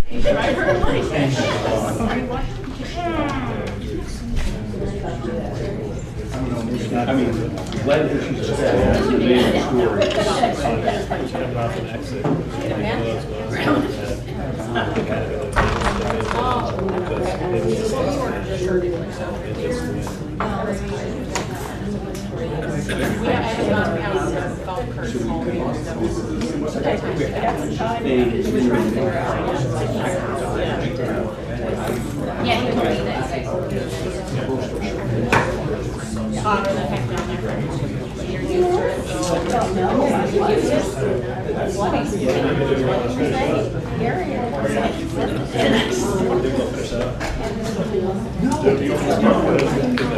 I mean, glad that she's a amazing story. About an exit. Yeah, he was reading that.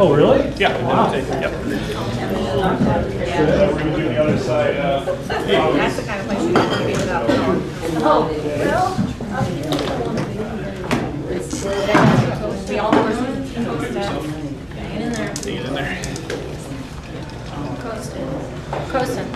Oh, really? Yeah. Wow. Yep. We're gonna do the other side. That's the kind of place you have to be without power. Oh, we all know Hang in there. Get in there. Coasting.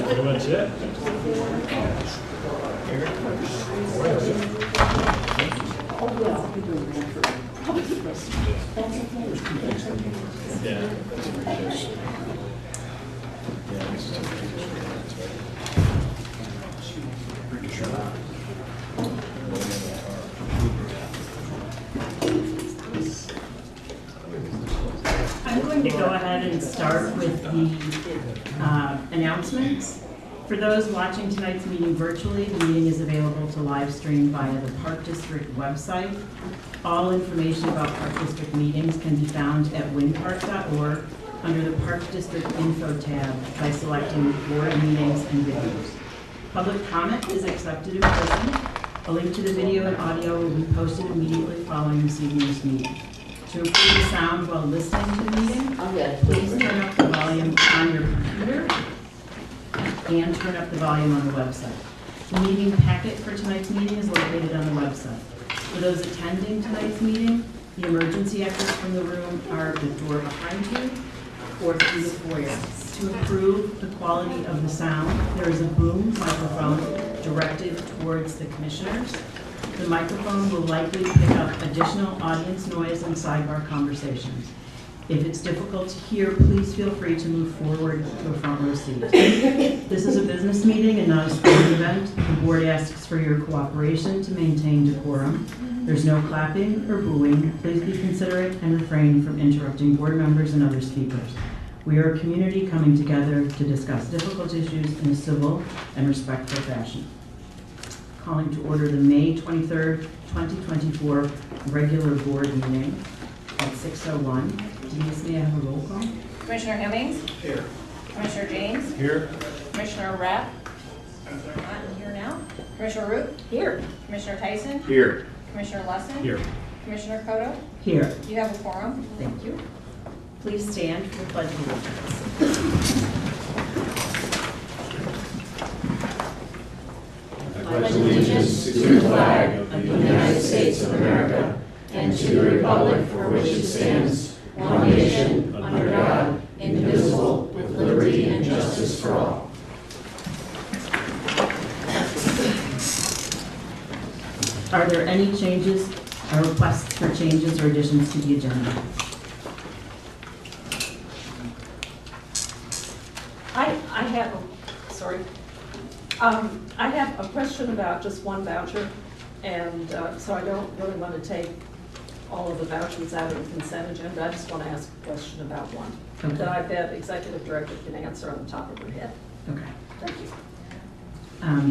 Pretty much it. Yeah. I'm going to go ahead and start with the announcements. For those watching tonight's meeting virtually, the meeting is available to live stream via the Park District website. All information about Park District meetings can be found at winpark.org under the Park District Info tab by selecting board meetings and videos. Public comment is accepted in person. A link to the video and audio will be posted immediately following this evening's meeting. To improve the sound while listening to the meeting, please turn up the volume on your computer and turn up the volume on the website. The meeting packet for tonight's meeting is located on the website. For those attending tonight's meeting, the emergency exits from the room are the door behind you or through the foyer. To improve the quality of the sound, there is a boom microphone directed towards the commissioners. The microphone will likely pick up additional audience noise and sidebar conversations. If it's difficult to hear, please feel free to move forward to a front row seat. This is a business meeting and not a sporting event. The board asks for your cooperation to maintain decorum. There's no clapping or booing. Please be considerate and refrain from interrupting board members and other speakers. We are a community coming together to discuss difficult issues in a civil and respectful fashion. Calling to order the May 23rd, 2024 regular board meeting at 6:01. Denise, may I have a roll call? Commissioner Hemmings? Here. Commissioner James? Here. Commissioner Rapp? Not here now. Commissioner Root? Here. Commissioner Tyson? Here. Commissioner Lesson? Here. Commissioner Kodo? Here. You have a quorum. Thank you. Please stand for the pledge of allegiance. Pledge allegiance to the flag of the United States of America and to the republic for which it stands, one nation, under God, indivisible, with liberty and justice for all. Are there any changes, or requests for changes or additions to the agenda? I have a question about just one voucher, and so I don't really want to take all of the vouchers out of the consent agenda. I just want to ask a question about one Okay. that I bet Executive Director can answer on the top of her head. Okay. Thank you.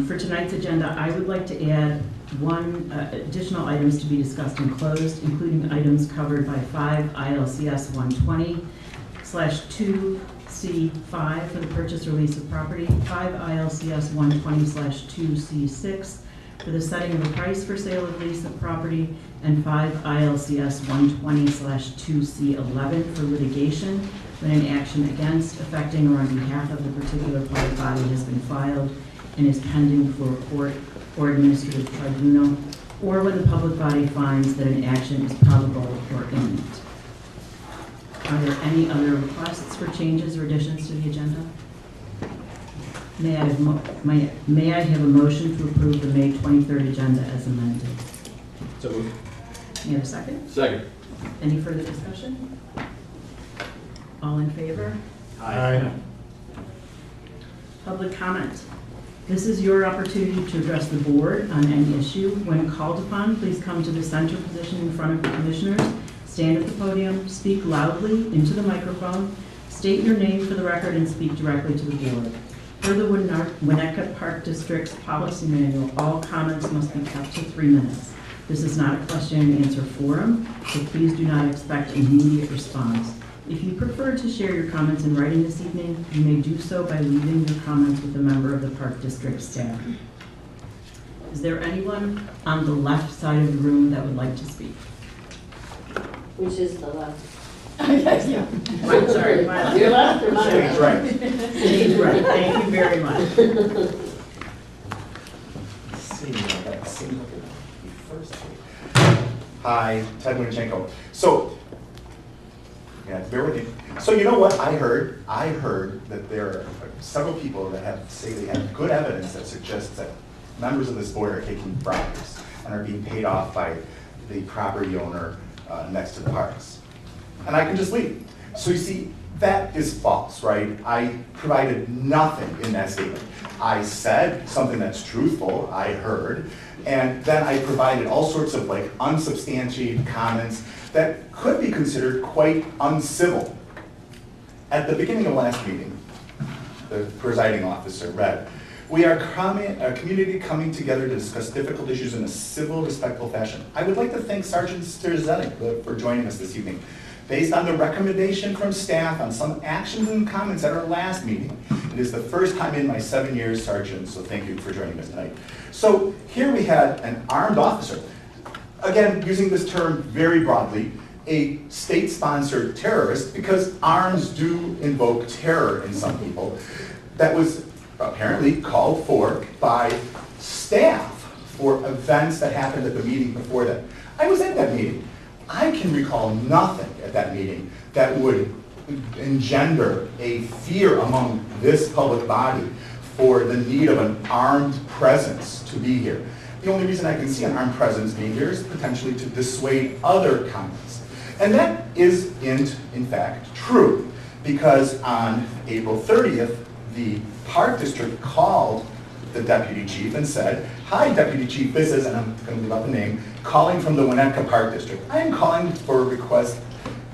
For tonight's agenda, I would like to add one additional items to be discussed and closed, including items covered by 5 ILCS 120/2C5 for the purchase or lease of property, 5 ILCS 120/2C6 for the setting of a price for sale of lease of property, and 5 ILCS 120/2C11 for litigation when an action against, affecting, or on behalf of the particular public body has been filed and is pending before a court or administrative tribunal, or when the public body finds that an action is probable or imminent. Are there any other requests for changes or additions to the agenda? May I have a motion to approve the May 23rd agenda as amended? So moved. May I have a second? Second. Any further discussion? All in favor? Aye. Public comment. This is your opportunity to address the board on any issue. When called upon, please come to the center position in front of the commissioners, stand at the podium, speak loudly into the microphone, state your name for the record, and speak directly to the board. Per the Winnetka Park District's policy manual, all comments must be kept to 3 minutes. This is not a question and answer forum, so please do not expect an immediate response. If you prefer to share your comments in writing this evening, you may do so by leaving your comments with a member of the Park District staff. Is there anyone on the left side of the room that would like to speak? Which is the left? I'm sorry, my left. Your left or my Stage right? right. Stage right, thank you very much. Hi, Ted Winchenko. So, yeah, bear with me. So you know what I heard? I heard that there are several people that say they have good evidence that suggests that members of this board are taking bribes and are being paid off by the property owner next to the parks. And I can just leave. So you see, that is false, right? I provided nothing in that statement. I said something that's truthful, I heard, and then I provided all sorts of like unsubstantiated comments that could be considered quite uncivil. At the beginning of last meeting, the presiding officer read, "We are a community coming together to discuss difficult issues in a civil, respectful fashion." I would like to thank Sergeant Sturzenik for joining us this evening. Based on the recommendation from staff on some actions and comments at our last meeting, it is the first time in my 7 years, Sergeant, so thank you for joining us tonight. So here we had an armed officer, again, using this term very broadly, a state-sponsored terrorist, because arms do invoke terror in some people, that was apparently called for by staff for events that happened at the meeting before that. I was at that meeting. I can recall nothing at that meeting that would engender a fear among this public body for the need of an armed presence to be here. The only reason I can see an armed presence being here is potentially to dissuade other comments. And that is, in fact, true, because on April 30th, the Park District called the Deputy Chief and said, "Hi, Deputy Chief, this is," and I'm going to leave out the name, calling from the Winnetka Park District. I am calling for a request.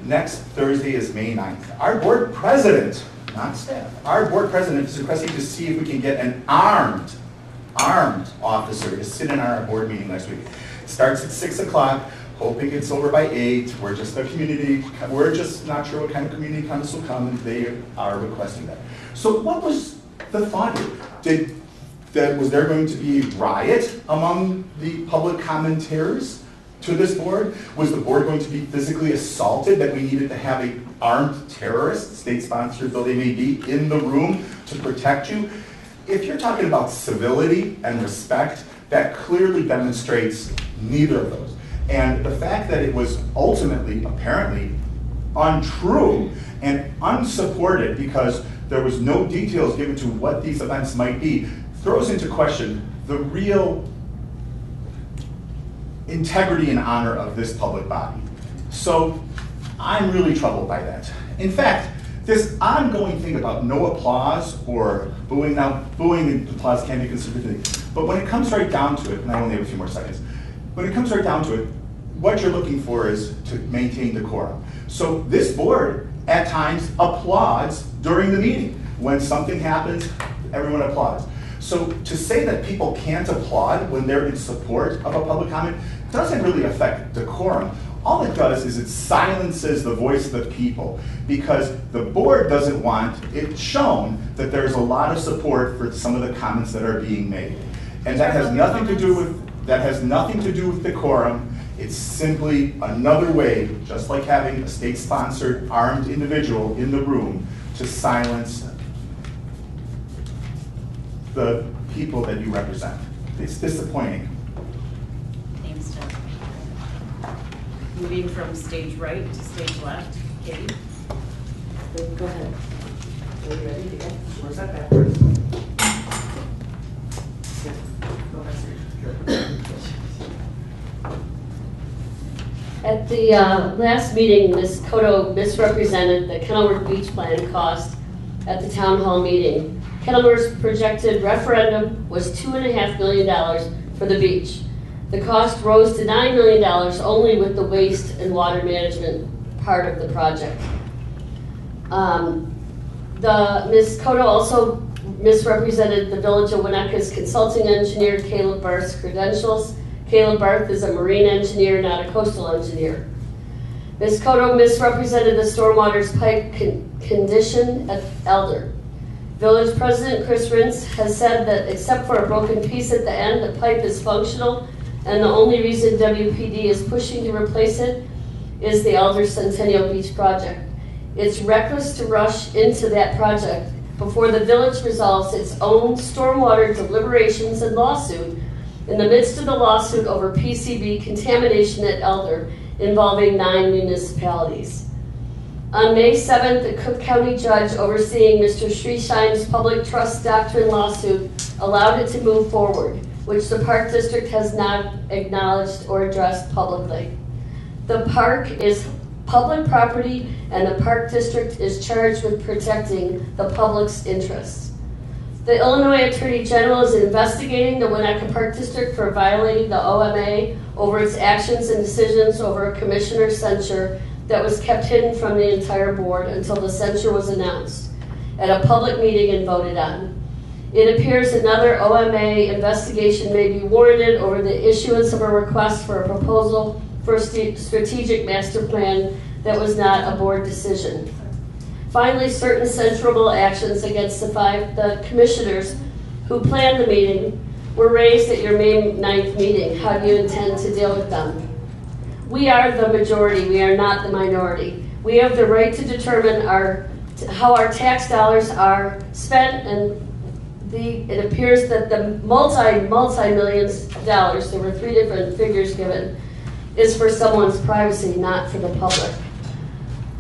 Next Thursday is May 9th. Our board president, not staff, our board president is requesting to see if we can get an armed officer to sit in our board meeting next week. It starts at 6 o'clock, hoping it's over by 8. We're just a community, we're just not sure what kind of community council will come, and they are requesting that. So what was the thought here? Was there going to be a riot among the public commenters to this board? Was the board going to be physically assaulted, that we needed to have an armed terrorist, state-sponsored though they may be, in the room to protect you? If you're talking about civility and respect, that clearly demonstrates neither of those. And the fact that it was ultimately, apparently, untrue and unsupported because there was no details given to what these events might be, throws into question the real integrity and honor of this public body. So I'm really troubled by that. In fact, this ongoing thing about no applause or booing, now booing and applause can be considered a thing, but when it comes right down to it, and I only have a few more seconds, when it comes right down to it, what you're looking for is to maintain decorum. So this board at times applauds during the meeting. When something happens, everyone applauds. So to say that people can't applaud when they're in support of a public comment doesn't really affect decorum. All it does is it silences the voice of the people, because the board doesn't want it shown that there's a lot of support for some of the comments that are being made. And that has nothing to do with That has nothing to do with decorum. It's simply another way, just like having a state-sponsored armed individual in the room, to silence the people that you represent. It's disappointing. Name's Doug. Moving from stage right to stage left, Katie. Go ahead. Are you ready to go? Where's that backwards? At the last meeting, Ms. Cotto misrepresented the Kenilworth Beach Plan cost at the town hall meeting. Kenilworth's projected referendum was $2.5 million for the beach. The cost rose to $9 million only with the waste and water management part of the project. Ms. Cotto also misrepresented the Village of Winnebago's consulting engineer, Caleb Barth's credentials. Caleb Barth is a marine engineer, not a coastal engineer. Ms. Cotto misrepresented the stormwater's pipe condition at Elder. Village President Chris Rintz has said that except for a broken piece at the end, the pipe is functional, and the only reason WPD is pushing to replace it is the Elder Centennial Beach project. It's reckless to rush into that project before the village resolves its own stormwater deliberations and lawsuit in the midst of the lawsuit over PCB contamination at Elder involving 9 municipalities. On May 7th, the Cook County judge overseeing Mr. Schriesheim's public trust doctrine lawsuit allowed it to move forward, which the Park District has not acknowledged or addressed publicly. The park is public property and the Park District is charged with protecting the public's interests. The Illinois Attorney General is investigating the Winnetka Park District for violating the OMA over its actions and decisions over a commissioner's censure that was kept hidden from the entire board until the censure was announced at a public meeting and voted on. It appears another OMA investigation may be warranted over the issuance of a request for a proposal for a strategic master plan that was not a board decision. Finally, certain censurable actions against the commissioners who planned the meeting were raised at your May 9th meeting. How do you intend to deal with them? We are the majority, we are not the minority. We have the right to determine how our tax dollars are spent, and it appears that the multi-millions of dollars, there were 3 different figures given, is for someone's privacy, not for the public.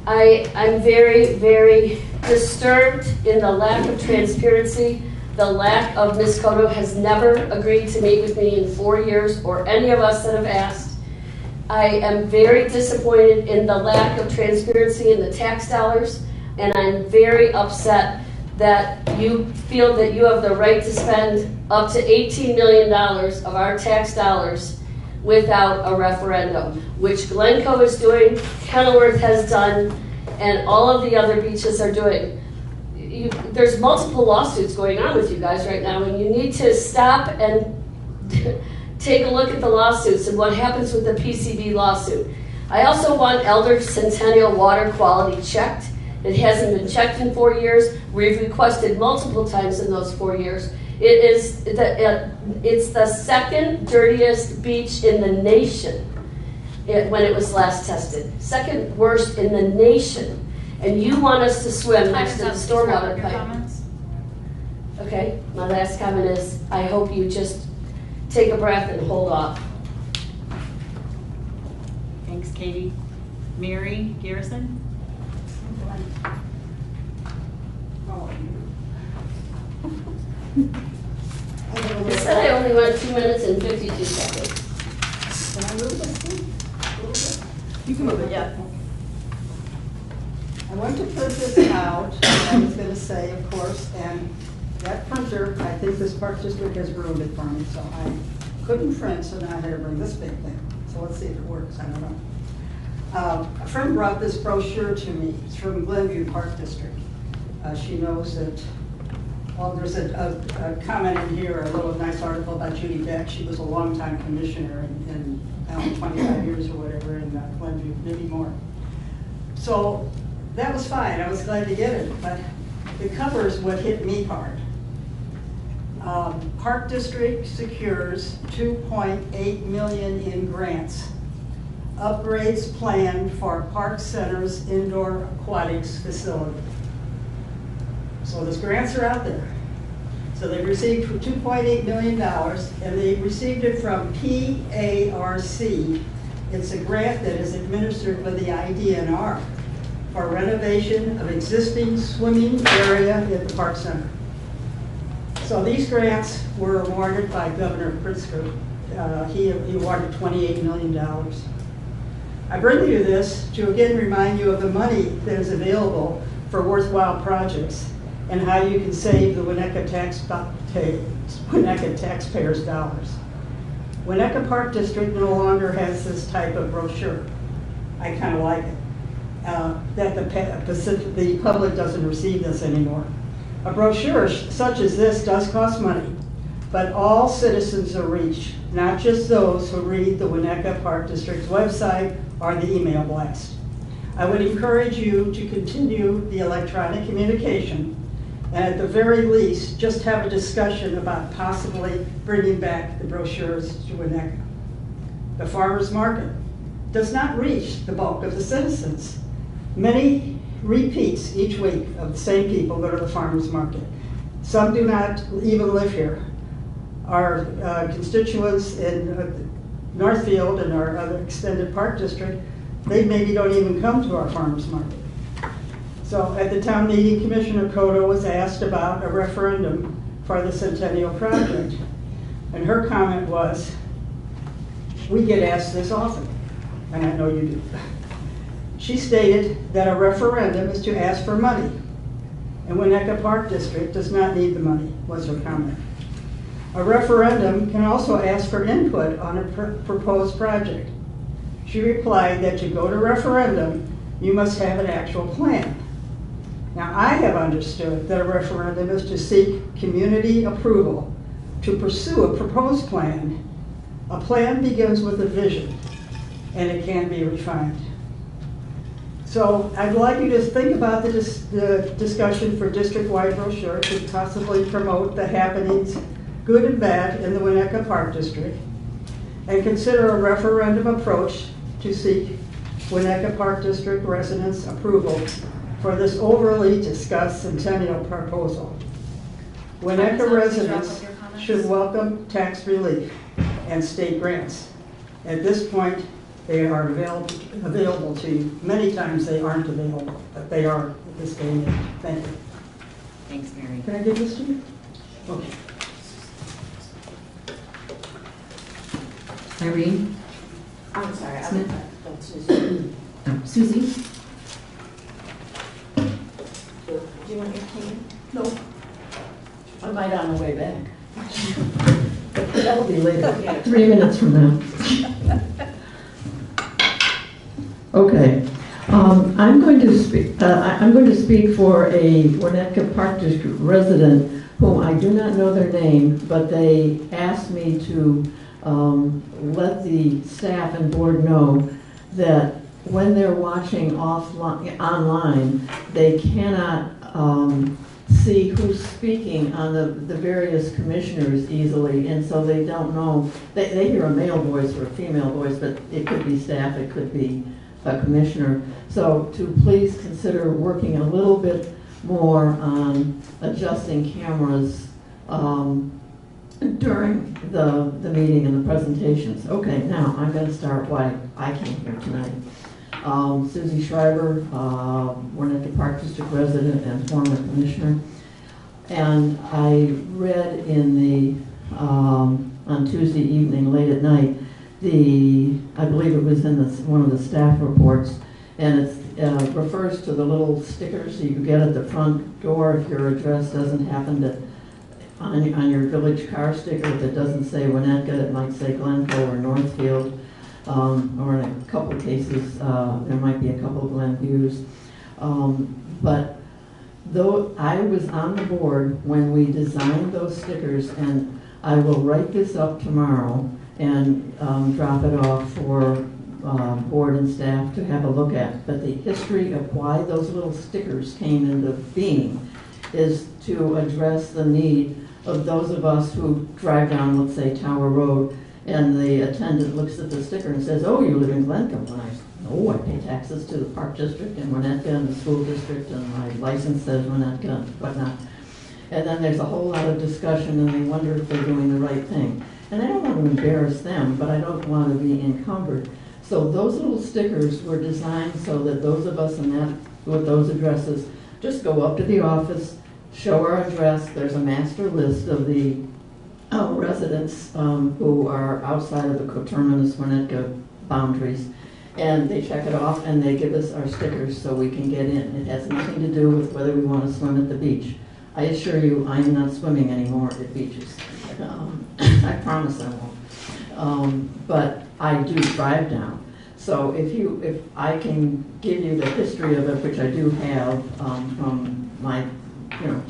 I'm very, very disturbed in the lack of transparency, the lack of Ms. Cotto has never agreed to meet with me in 4 years, or any of us that have asked. I am very disappointed in the lack of transparency in the tax dollars, and I'm very upset that you feel that you have the right to spend up to $18 million of our tax dollars without a referendum, which Glen Cove is doing, Kenilworth has done, and all of the other beaches are doing. There's multiple lawsuits going on with you guys right now, and you need to stop and take a look at the lawsuits and what happens with the PCB lawsuit. I also want Elder Centennial water quality checked. It hasn't been checked in 4 years. We've requested multiple times in those 4 years. It's the second dirtiest beach in the nation when it was last tested. Second worst in the nation. And you want us to swim next to the stormwater pipe. Okay, my last comment is, I hope you just take a breath and hold off. Thanks, Katie. Mary Garrison? It said I only went 2 minutes and 52 seconds. Can I move this thing? You can move it, yeah. I went to print this out, and I was gonna say, of course, and that printer, I think this Park District has ruined it for me, so I couldn't print, so now I had to bring this big thing. So let's see if it works, I don't know. A friend brought this brochure to me. It's from Glenview Park District. She knows that, well, there's a comment in here, a little nice article about Judy Beck. She was a longtime commissioner in 25 years or whatever in Glenview, maybe more. So that was fine, I was glad to get it, but the cover is what hit me hard. Park District secures $2.8 million in grants. Upgrades planned for Park Center's indoor aquatics facility. So those grants are out there. So they received for $2.8 million, and they received it from PARC. It's a grant that is administered by the IDNR for renovation of existing swimming area at the Park Center. So these grants were awarded by Governor Pritzker. He awarded $28 million. I bring you this to again remind you of the money that is available for worthwhile projects and how you can save the Winnetka taxpayers' dollars. Winnetka Park District no longer has this type of brochure. I kind of like it. That the public doesn't receive this anymore. A brochure such as this does cost money, but all citizens are reached, not just those who read the Winnetka Park District's website or the email blast. I would encourage you to continue the electronic communication, and at the very least, just have a discussion about possibly bringing back the brochures to Winnetka. The farmers market does not reach the bulk of the citizens. Many repeats each week of the same people go to the farmers market. Some do not even live here. Our constituents in Northfield and our other extended park district, they maybe don't even come to our farmers market. So at the town meeting, Commissioner Cotto was asked about a referendum for the Centennial Project. And her comment was, we get asked this often, and I know you do. She stated that a referendum is to ask for money, and Winnetka Park District does not need the money, was her comment. A referendum can also ask for input on a proposed project. She replied that to go to referendum, you must have an actual plan. Now, I have understood that a referendum is to seek community approval to pursue a proposed plan. A plan begins with a vision, and it can be refined. So I'd like you to think about the discussion for district-wide brochure to possibly promote the happenings, good and bad, in the Winnetka Park District, and consider a referendum approach to seek Winnetka Park District residents' approval for this overly discussed centennial proposal. Winnetka residents should welcome tax relief and state grants. At this point, they are available to you. Many times they aren't available, but they are at this day and age. Thank you. Thanks, Mary. Can I give this to you? Okay. Irene? I'm sorry, Smith? that's Susan. Susie? Do you want your cane? No, I might on the way back. that'll be later. 3 minutes from now. Okay, I'm going to speak. I'm going to speak for a Winnetka Park District resident whom I do not know their name, but they asked me to let the staff and board know that when they're watching online, they cannot see who's speaking on the various commissioners easily, and so they don't know. They hear a male voice or a female voice, but it could be staff, it could be a commissioner. So to please consider working a little bit more on adjusting cameras during the meeting and the presentations. Okay, now I'm going to start why I came here tonight. Susie Schreiber, Winnetka Park District resident and former commissioner. And I read in the, on Tuesday evening, late at night, I believe it was in one of the staff reports, and it refers to the little stickers that you get at the front door if your address doesn't happen to, on your village car sticker that doesn't say Winnetka, it might say Glencoe or Northfield, or in a couple cases, there might be a couple of Glenviews. But though I was on the board when we designed those stickers, and I will write this up tomorrow and drop it off for board and staff to have a look at. But the history of why those little stickers came into being is to address the need of those of us who drive down, let's say, Tower Road, and the attendant looks at the sticker and says, "Oh, you live in Glencoe." And I say, "No, I pay taxes to the Park District and Winnetka and the school district, and my license says Winnetka and whatnot." And then there's a whole lot of discussion, and they wonder if they're doing the right thing. And I don't want to embarrass them, but I don't want to be encumbered. So those little stickers were designed so that those of us in that, with those addresses, just go up to the office, show our address. There's a master list of the residents who are outside of the coterminous Winnetka boundaries. And they check it off and they give us our stickers so we can get in. It has nothing to do with whether we want to swim at the beach. I assure you, I'm not swimming anymore at beaches. I promise I won't. But I do drive down. So if I can give you the history of it, which I do have from my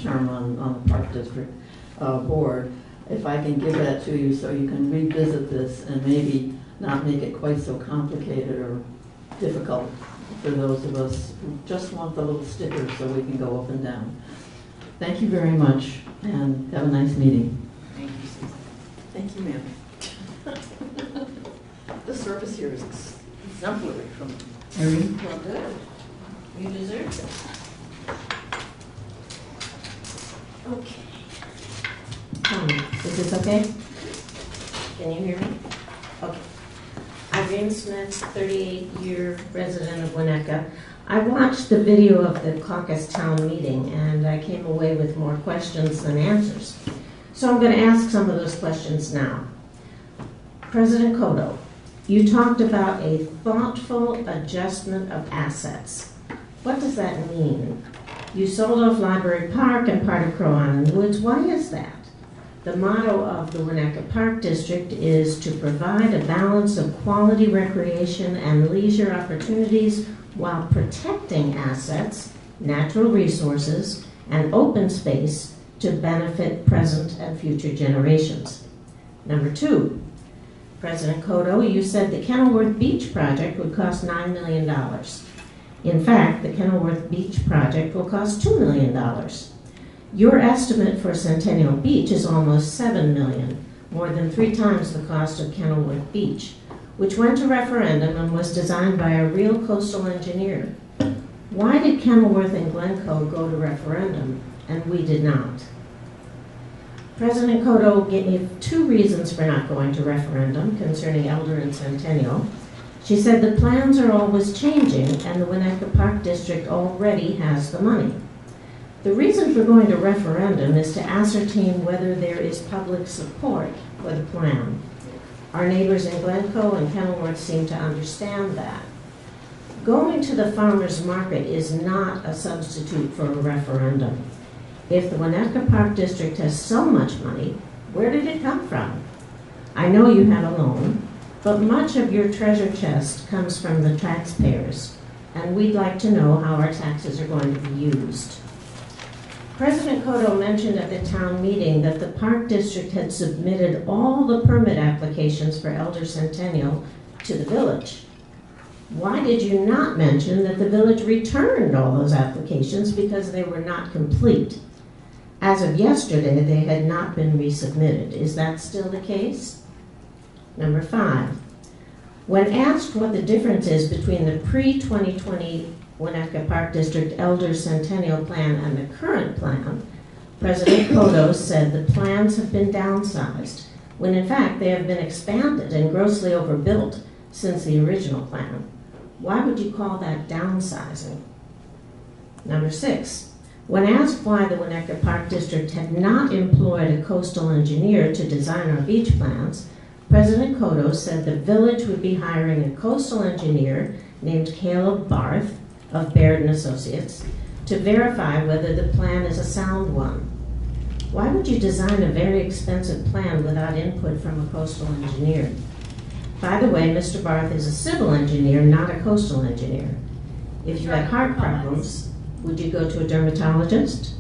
term on the Park District board, if I can give that to you so you can revisit this and maybe not make it quite so complicated or difficult for those of us who just want the little stickers so we can go up and down. Thank you very much, and have a nice meeting. Thank you, Susan. Thank you, ma'am. The service here is exemplary from Irene? Well, good. You deserve it. Okay. Is this okay? Can you hear me? Okay. Irene Smith, 38-year resident of Winnetka. I watched the video of the caucus town meeting, and I came away with more questions than answers. So I'm going to ask some of those questions now. President Cotto, you talked about a thoughtful adjustment of assets. What does that mean? You sold off Library Park and part of Crow Island Woods. Why is that? The motto of the Winnetka Park District is to provide a balance of quality recreation and leisure opportunities while protecting assets, natural resources, and open space to benefit present and future generations. Number 2, President Cotto, you said the Kenilworth Beach project would cost $9 million. In fact, the Kenilworth Beach project will cost $2 million. Your estimate for Centennial Beach is almost $7 million, more than 3 times the cost of Kenilworth Beach, which went to referendum and was designed by a real coastal engineer. Why did Kenilworth and Glencoe go to referendum and we did not? President Cotto gave 2 reasons for not going to referendum concerning Elder and Centennial. She said the plans are always changing and the Winnetka Park District already has the money. The reason for going to referendum is to ascertain whether there is public support for the plan. Our neighbors in Glencoe and Kenilworth seem to understand that. Going to the farmer's market is not a substitute for a referendum. If the Winnetka Park District has so much money, where did it come from? I know you had a loan, but much of your treasure chest comes from the taxpayers, and we'd like to know how our taxes are going to be used. President Cotto mentioned at the town meeting that the Park District had submitted all the permit applications for Elder Centennial to the village. Why did you not mention that the village returned all those applications because they were not complete? As of yesterday, they had not been resubmitted. Is that still the case? Number 5, when asked what the difference is between the pre-2020 Winnetka Park District Elder Centennial Plan and the current plan, President Cotto said the plans have been downsized, when in fact they have been expanded and grossly overbuilt since the original plan. Why would you call that downsizing? Number 6, when asked why the Winnetka Park District had not employed a coastal engineer to design our beach plans, President Cotto said the village would be hiring a coastal engineer named Caleb Barth of Baird & Associates to verify whether the plan is a sound one. Why would you design a very expensive plan without input from a coastal engineer? By the way, Mr. Barth is a civil engineer, not a coastal engineer. If you had heart problems, would you go to a dermatologist?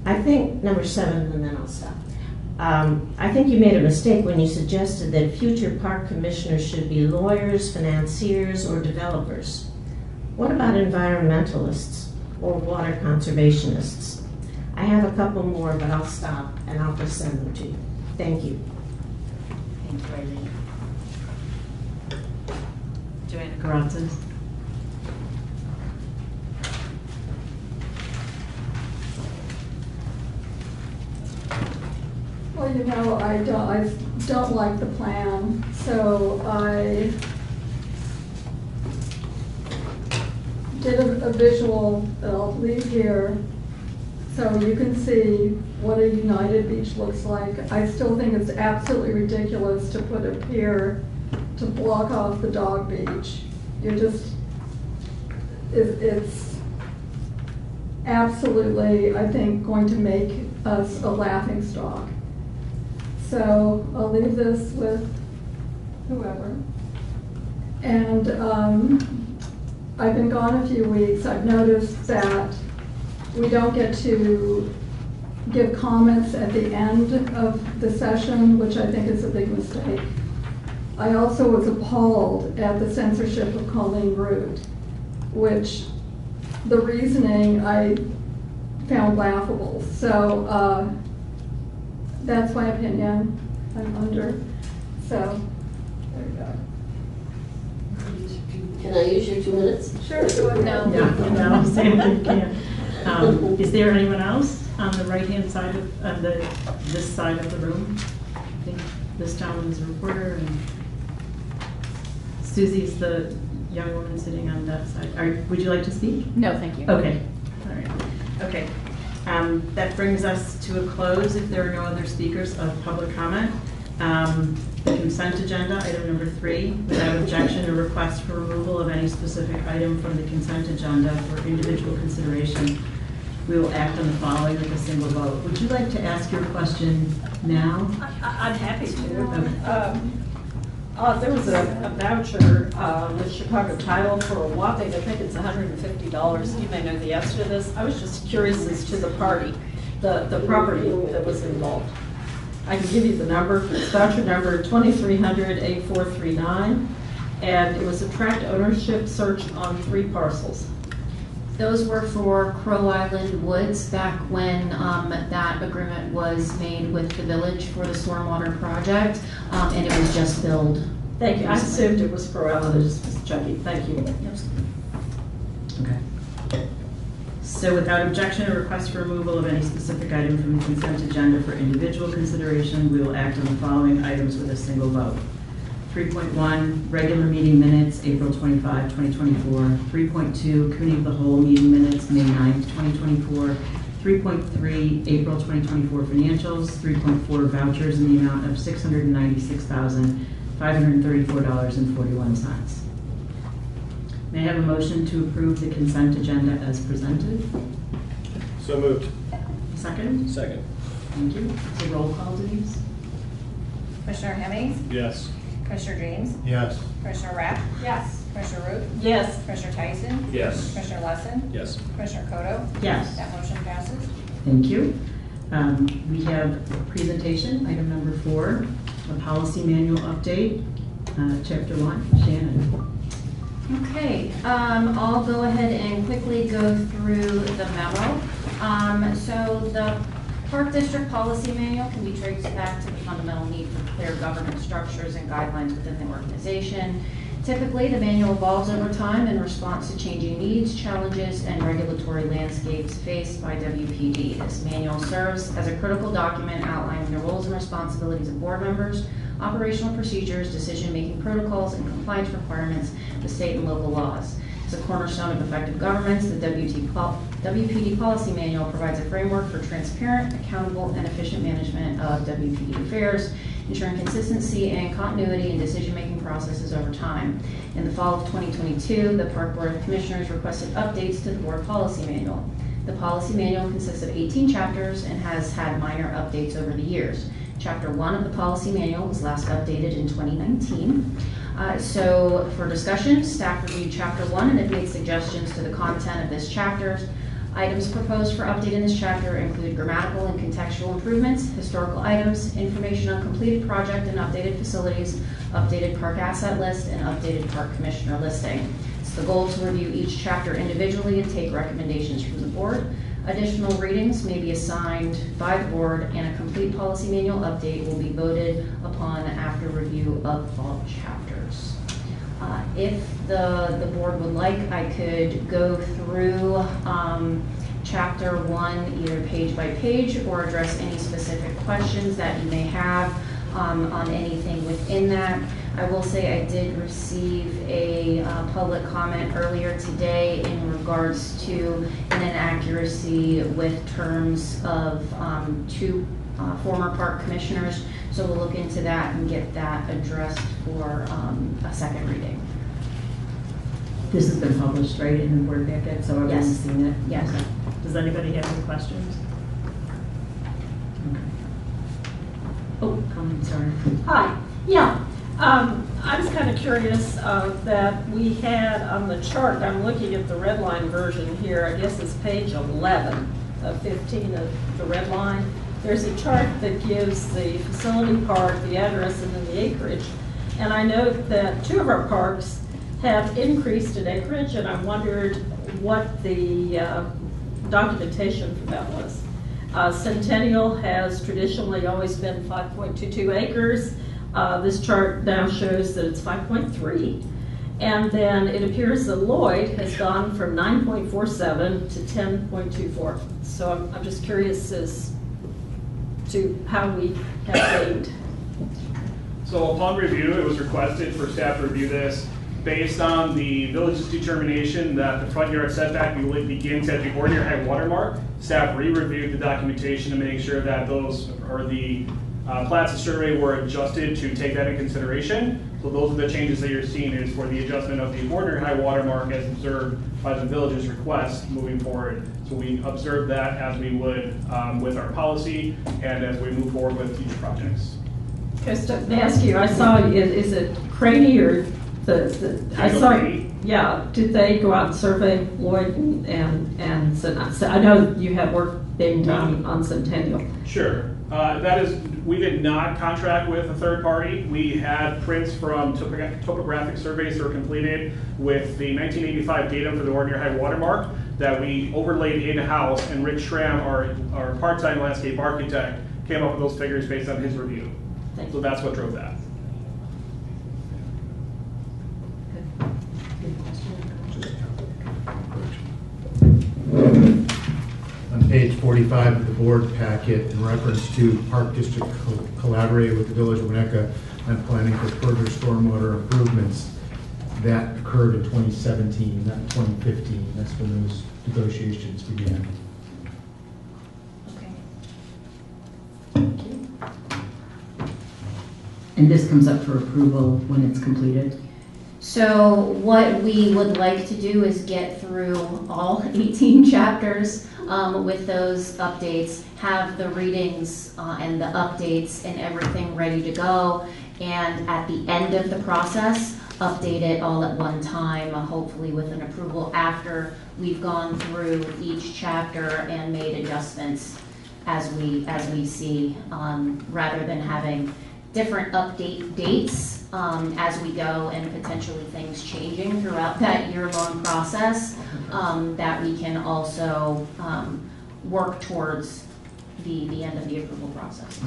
I think, number 7, and then I'll stop. I think you made a mistake when you suggested that future park commissioners should be lawyers, financiers, or developers. What about environmentalists or water conservationists? I have a couple more, but I'll stop and I'll just send them to you. Thank you. Thank you, Irene. Joanna Carazas. Well, you know, I don't like the plan, so I did a visual that I'll leave here so you can see what a United Beach looks like. I still think it's absolutely ridiculous to put a pier to block off the dog beach. You're just, it's absolutely, I think, going to make us a laughingstock. So I'll leave this with whoever. And I've been gone a few weeks. I've noticed that we don't get to give comments at the end of the session, which I think is a big mistake. I also was appalled at the censorship of Colleen Root, which the reasoning I found laughable. So that's my opinion. I'm under. So there you go. Can I use your 2 minutes? Sure. Go ahead. No, say what you can. Is there anyone else on the right-hand side of this side of the room? I think this gentleman is a reporter, and Susie's the young woman sitting on that side. Would you like to speak? No, thank you. Okay, all right, okay. That brings us to a close if there are no other speakers of public comment. The consent agenda, item number 3, without objection or request for removal of any specific item from the consent agenda for individual consideration, we will act on the following with a single vote. Would you like to ask your question now? I'm happy to. Okay. There was a voucher with Chicago Title for a whopping, I think it's $150. You may know the answer to this. I was just curious as to the party, the property that was involved. I can give you the number. It's voucher number 2300-8439, and it was a tract ownership search on 3 parcels. Those were for Crow Island Woods back when that agreement was made with the village for the stormwater project, and it was just billed. Thank you. I assumed it was for others. Just checking. Thank you. Okay. So without objection or request for removal of any specific item from the consent agenda for individual consideration, we will act on the following items with a single vote. 3.1, regular meeting minutes, April 25, 2024. 3.2, committee of the whole meeting minutes, May 9, 2024. 3.3, April 2024 financials. 3.4, vouchers in the amount of $696,534.41. May I have a motion to approve the consent agenda as presented? So moved. Second? Second. Thank you. It's a roll call, Denise? Commissioner Hemmings? Yes. Commissioner James? Yes. Commissioner Rapp? Yes. Commissioner Root? Yes. Commissioner Tyson? Yes. Commissioner Lesson? Yes. Commissioner Kodo? Yes. That motion passes. Thank you. We have a presentation, item number 4, a policy manual update, chapter 1. Shannon. Okay, I'll go ahead and quickly go through the memo. So the Park District Policy Manual can be traced back to the fundamental need for clear governance structures and guidelines within the organization. Typically, the manual evolves over time in response to changing needs, challenges, and regulatory landscapes faced by WPD. This manual serves as a critical document outlining the roles and responsibilities of board members, operational procedures, decision-making protocols, and compliance requirements with state and local laws. It's a cornerstone of effective governance. The WPD Policy Manual provides a framework for transparent, accountable, and efficient management of WPD affairs, ensuring consistency and continuity in decision-making processes over time. In the fall of 2022, the Park Board of Commissioners requested updates to the Board Policy Manual. The Policy Manual consists of 18 chapters and has had minor updates over the years. Chapter 1 of the Policy Manual was last updated in 2019. So for discussion, staff reviewed Chapter 1 and have made suggestions to the content of this chapter. Items proposed for update in this chapter include grammatical and contextual improvements, historical items, information on completed project and updated facilities, updated park asset list, and updated park commissioner listing. It's the goal to review each chapter individually and take recommendations from the board. Additional readings may be assigned by the board, and a complete policy manual update will be voted upon after review of all chapters. If the board would like, I could go through chapter 1 either page by page or address any specific questions that you may have on anything within that. I will say I did receive a public comment earlier today in regards to an inaccuracy with terms of two former park commissioners. So we'll look into that and get that addressed for a second reading. This has been published, right, in the Board Packet, so everyone's Yes. seen it? Yes. Okay. Does anybody have any questions? Okay. Oh, Colleen, sorry. Hi, yeah. I was kind of curious that we had on the chart, I'm looking at the red line version here, I guess it's page 11 of 15 of the red line. There's a chart that gives the facility park, the address, and then the acreage. And I note that 2 of our parks have increased in acreage, and I wondered what the documentation for that was. Centennial has traditionally always been 5.22 acres. This chart now shows that it's 5.3. And then it appears that Lloyd has gone from 9.47 to 10.24. So I'm just curious as to how we have gained. So upon review, it was requested for staff to review this based on the village's determination that the front yard setback begins at the ordinary high water mark. Staff re-reviewed the documentation to make sure that those are the plats of survey were adjusted to take that in consideration. So those are the changes that you're seeing is for the adjustment of the ordinary high water mark as observed by the village's request moving forward. So we observed that as we would with our policy and as we move forward with future projects. Just to ask you, I saw, is it Craney or I saw, yeah, did they go out and survey Lloyd and so I know you have work being done on Centennial. Sure. That is, we did not contract with a third party. We had prints from topographic surveys that were completed with the 1985 data for the ordinary high water mark that we overlaid in-house, and Rick Schramm, our part-time landscape architect, came up with those figures based on his review. So that's what drove that. On page 45 of the board packet, in reference to Park District collaborated with the Village of Winnetka on planning for further stormwater improvements, that occurred in 2017, not 2015. That's when those negotiations began. Okay. And this comes up for approval when it's completed? So what we would like to do is get through all 18 chapters with those updates, have the readings and the updates and everything ready to go, and at the end of the process, update it all at one time, hopefully with an approval after we've gone through each chapter and made adjustments as we see, rather than having different update dates as we go and potentially things changing throughout that year-long process, that we can also work towards the end of the approval process.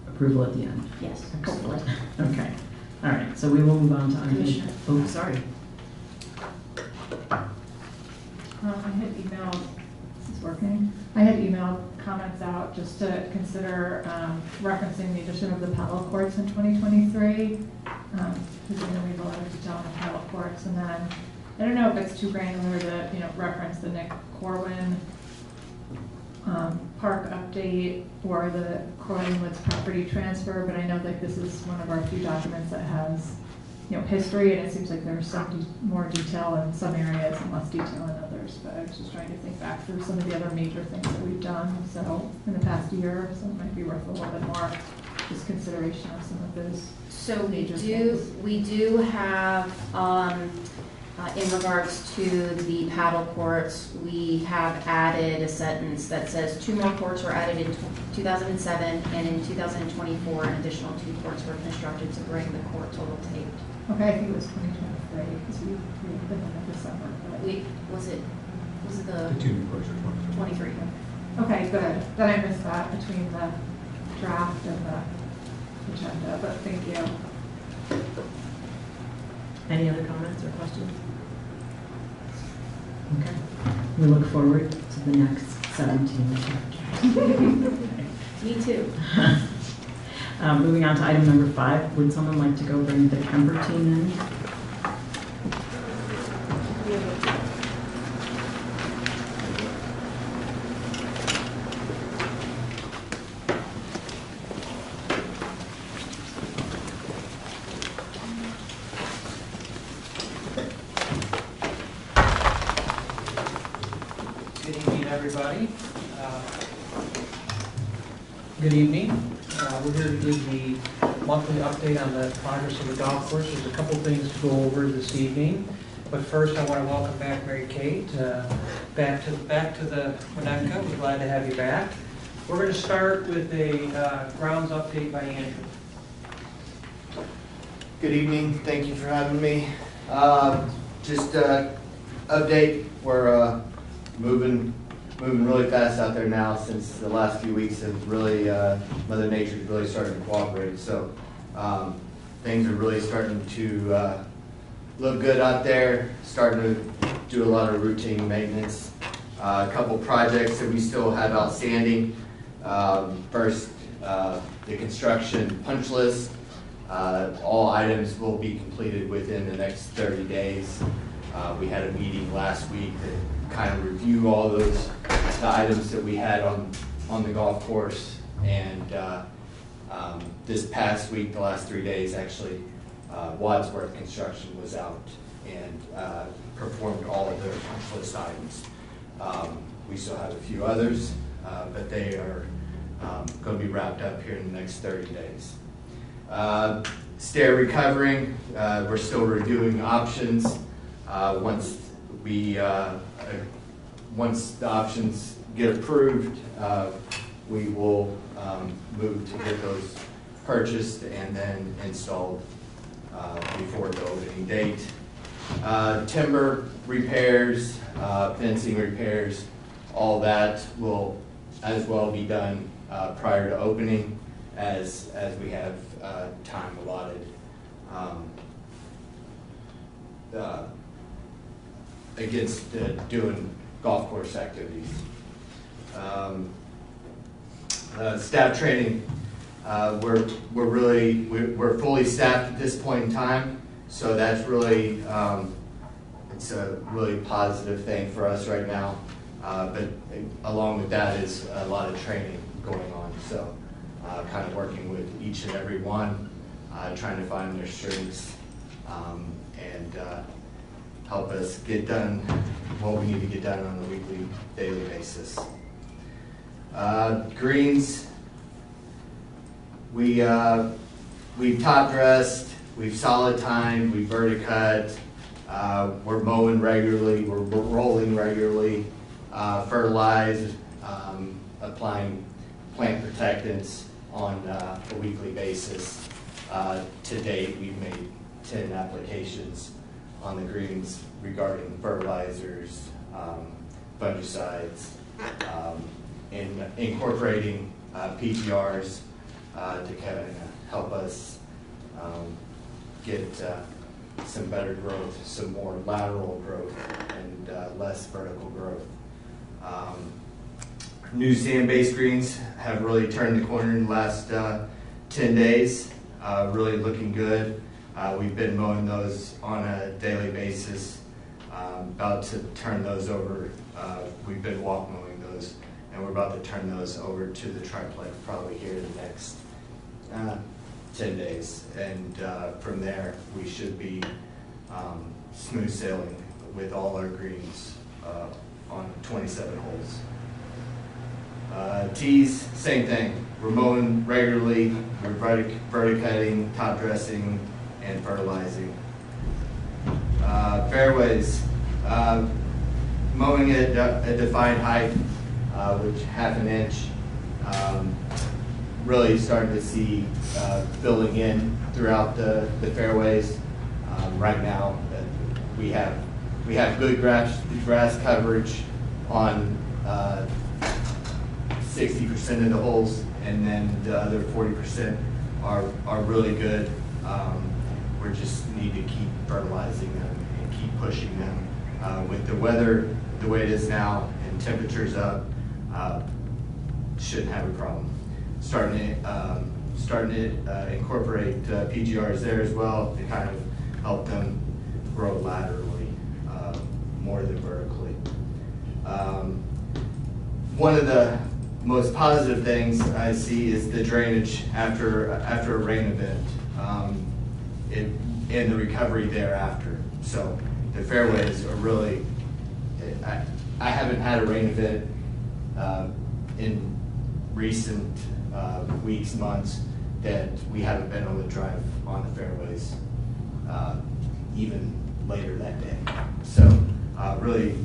Approval at the end? Yes, hopefully. Okay. All right, so we will move on to Commissioner. Oh, sorry. I had emailed, this is working, I had emailed comments out just to consider referencing the addition of the paddle courts in 2023. Because we have a lot of detail on the paddle courts, and then I don't know if it's too granular to reference the Nick Corwin park update or the Corwin Woods property transfer, but I know that this is one of our few documents that has history, and it seems like there's some more detail in some areas and less detail in others, but I was just trying to think back through some of the other major things that we've done, so in the past year, so it might be worth a little bit more just consideration of some of those. So major things. we do have, in regards to the paddle courts, we have added a sentence that says 2 more courts were added in 2007, and in 2024, an additional 2 courts were constructed to bring the court total to 8. Okay, I think it was 2023, because we been in December. But Was it? Was it the The two new courses are 23? Okay, good. Then I missed that between the draft and the agenda, but thank you. Any other comments or questions? Okay. We look forward to the next 17 chapters. Me too. Moving on to item number 5, would someone like to go bring the Kemper team in? Good evening, everybody. Good evening. We're here to give the monthly update on the progress of the golf course. There's a couple things to go over this evening. But first, I want to welcome back Mary Kate, back to the Winnetka. We're glad to have you back. We're going to start with a grounds update by Andrew. Good evening. Thank you for having me. Just update. We're moving really fast out there now since the last few weeks have really, Mother Nature's really started to cooperate. So things are really starting to look good out there, starting to do a lot of routine maintenance. A couple projects that we still have outstanding. First, the construction punch list. All items will be completed within the next 30 days. We had a meeting last week that kind of reviewed all those the items that we had on the golf course. And this past week, the last 3 days, actually, Wadsworth Construction was out and performed all of their punch list items. We still have a few others, but they are going to be wrapped up here in the next 30 days. Stair recovering, we're still reviewing options. Once the options get approved, we will move to get those purchased and then installed before the opening date. Timber repairs, fencing repairs, all that will as well be done prior to opening as we have time allotted against doing golf course activities. Staff training, we're fully staffed at this point in time, so that's really it's a really positive thing for us right now. But along with that is a lot of training going on. So kind of working with each and every one, trying to find their strengths and help us get done what we need to get done on a weekly, daily basis. Greens, we've top dressed, we've solid timed, we've verticut, we're mowing regularly, we're rolling regularly, fertilized, applying plant protectants on a weekly basis. To date, we've made 10 applications on the greens regarding fertilizers, fungicides, and incorporating PGRs to kind of help us get some better growth, some more lateral growth, and less vertical growth. New sand-based greens have really turned the corner in the last 10 days, really looking good. We've been mowing those on a daily basis, about to turn those over. We've been walk mowing those, and we're about to turn those over to the triplex probably here in the next 10 days. And from there, we should be smooth sailing with all our greens on 27 holes. Tees, same thing. We're mowing regularly, we're verticutting, top dressing, and fertilizing. Fairways, mowing at a defined height, which half an inch. Really starting to see filling in throughout the fairways. Right now, we have we have good grass coverage on 60% of the holes, and then the other 40% are really good. We just need to keep fertilizing them and keep pushing them. With the weather the way it is now and temperatures up, shouldn't have a problem. Starting to incorporate PGRs there as well to kind of help them grow laterally more than vertically. One of the most positive things I see is the drainage after a rain event and the recovery thereafter. So the fairways are really, I haven't had a rain event in recent weeks, months, that we haven't been able to drive on the fairways even later that day. So really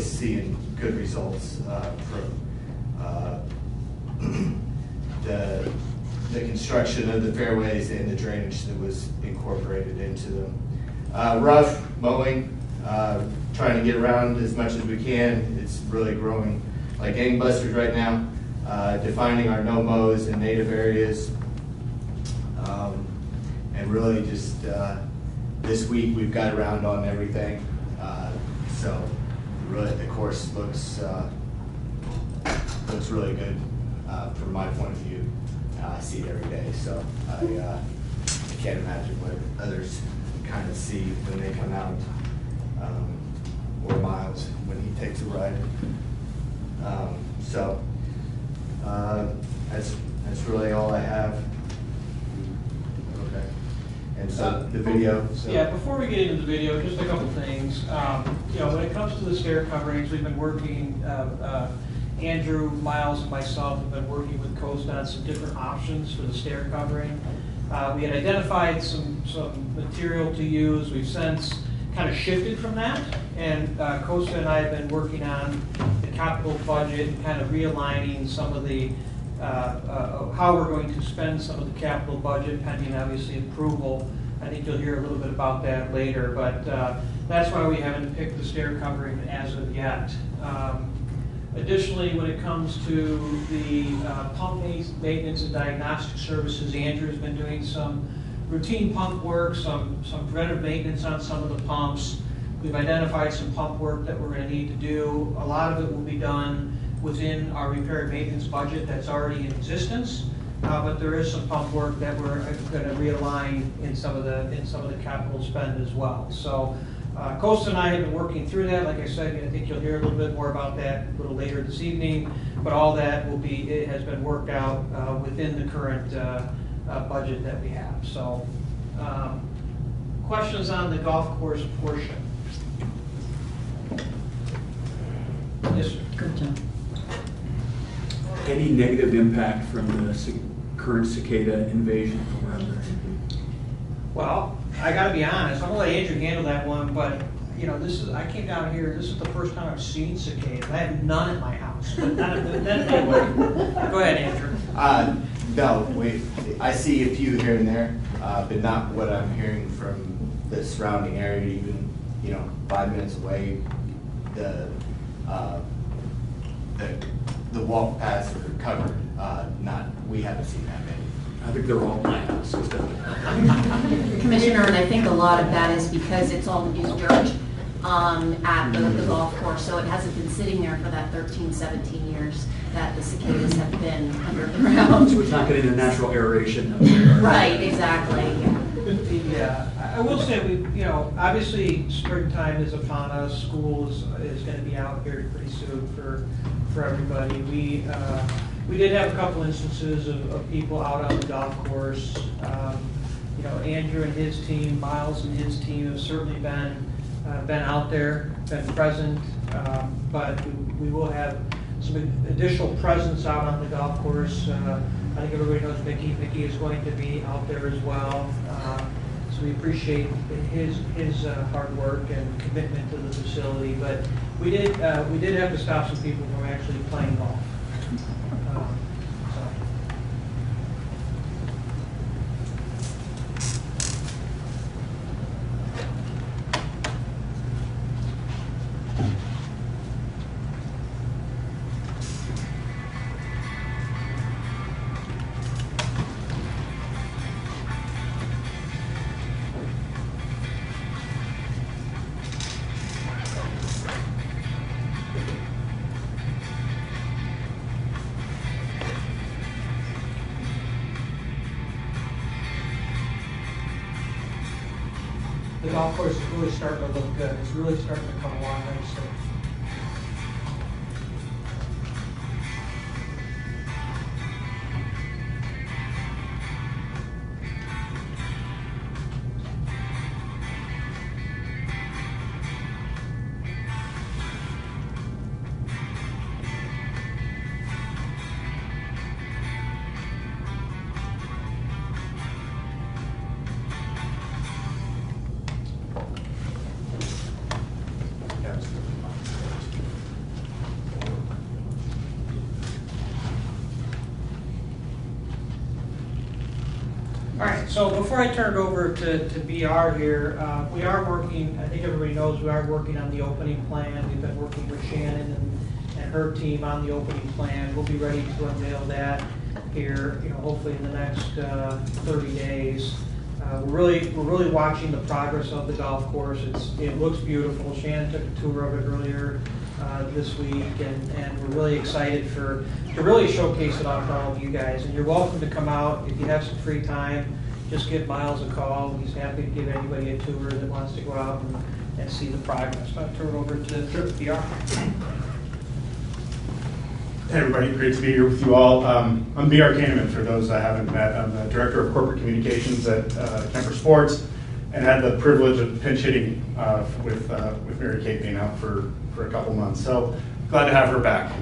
seeing good results from the construction of the fairways and the drainage that was incorporated into them. Rough mowing, trying to get around as much as we can. It's really growing like gangbusters right now. Defining our no-mows in native areas. And really just this week we've got around on everything. So really the course looks really good from my point of view. I see it every day, so I can't imagine what others kind of see when they come out, or Miles when he takes a ride. That's really all I have. Okay. And so the video. So. Yeah, before we get into the video, just a couple things. When it comes to the stair coverings, we've been working, Andrew, Miles, and myself have been working with Coast on some different options for the stair covering. We had identified some material to use. We've since kind of shifted from that, and Costa and I have been working on the capital budget and kind of realigning some of the how we're going to spend some of the capital budget pending obviously approval. I think you'll hear a little bit about that later, but that's why we haven't picked the stair covering as of yet. Additionally, when it comes to the pump maintenance and diagnostic services, Andrew's been doing some routine pump work, some preventive maintenance on some of the pumps. We've identified some pump work that we're going to need to do. A lot of it will be done within our repair and maintenance budget that's already in existence, but there is some pump work that we're going to realign in some of the capital spend as well. So Costa and I have been working through that. Like I said, I think you'll hear a little bit more about that a little later this evening, but all that it has been worked out within the current budget that we have. So questions on the golf course portion? Yes, sir. Good job. Any negative impact from the current cicada invasion? Well, I got to be honest. I'm gonna let Andrew handle that one, but I came down here. This is the first time I've seen cicadas. I have none at my house. But anyway, go ahead, Andrew. No, I see a few here and there, but not what I'm hearing from the surrounding area. Even 5 minutes away, the walk paths are covered. We haven't seen that many. I think they're all my house. Commissioner, and I think a lot of that is because it's all used dirt at the golf course, so it hasn't been sitting there for that 13, 17 years that the cicadas have been underground. So it's not getting the natural aeration. Right, exactly. I will say obviously springtime is upon us. School is going to be out here pretty soon for everybody. We did have a couple instances of people out on the golf course. Andrew and his team, Miles and his team have certainly been out there, been present, but we will have some additional presence out on the golf course. I think everybody knows Mickey. Mickey is going to be out there as well. So we appreciate his hard work and commitment to the facility. But we did have to stop some people from actually playing golf. the golf course is really starting to look good. It's really starting to come along nicely. All right, so before I turn it over to BR here, we are working, I think everybody knows we are working on the opening plan. We've been working with Shannon and her team on the opening plan. We'll be ready to unveil that here, hopefully in the next 30 days. We're really watching the progress of the golf course. It looks beautiful. Shannon took a tour of it earlier this week, and we're really excited to really showcase it off to all of you guys. And you're welcome to come out if you have some free time. Just give Miles a call. He's happy to give anybody a tour that wants to go out and see the progress. I'll turn it over to PR. Hey everybody, great to be here with you all. I'm BR Kahneman, for those that haven't met. I'm the Director of Corporate Communications at Kemper Sports, and had the privilege of pinch hitting with Mary Kate being out for a couple months. So glad to have her back.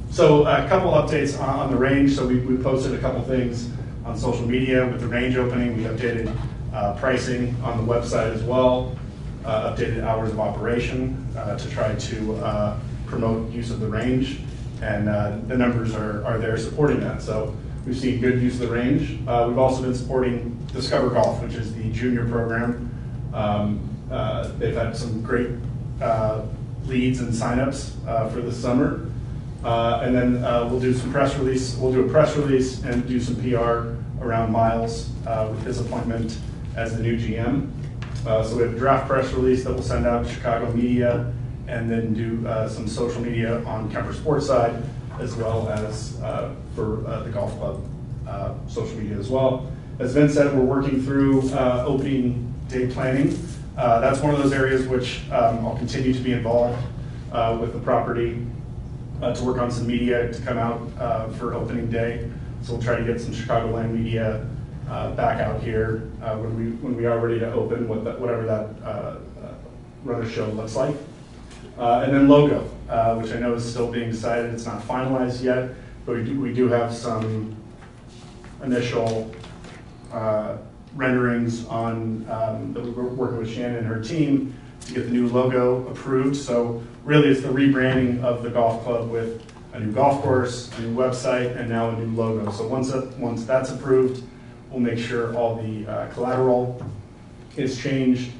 So a couple updates on the range. So we posted a couple things on social media with the range opening. We updated pricing on the website as well, updated hours of operation to try to promote use of the range, and the numbers are there supporting that. So we've seen good use of the range. We've also been supporting Discover Golf, which is the junior program. They've had some great leads and signups for this summer. And then we'll do some press release. We'll do a press release and do some PR around Miles with his appointment as the new GM. So we have a draft press release that we'll send out to Chicago media, and then do some social media on Kemper Sports side, as well as for the golf club social media as well. As Vince said, we're working through opening day planning. That's one of those areas which I'll continue to be involved with the property to work on some media to come out for opening day. So we'll try to get some Chicagoland media back out here when we are ready to open, whatever that runner show looks like. And then logo, which I know is still being decided. It's not finalized yet, but we do have some initial renderings on that we're working with Shannon and her team to get the new logo approved. So really it's the rebranding of the golf club with a new golf course, a new website, and now a new logo. So once that's approved, we'll make sure all the collateral is changed.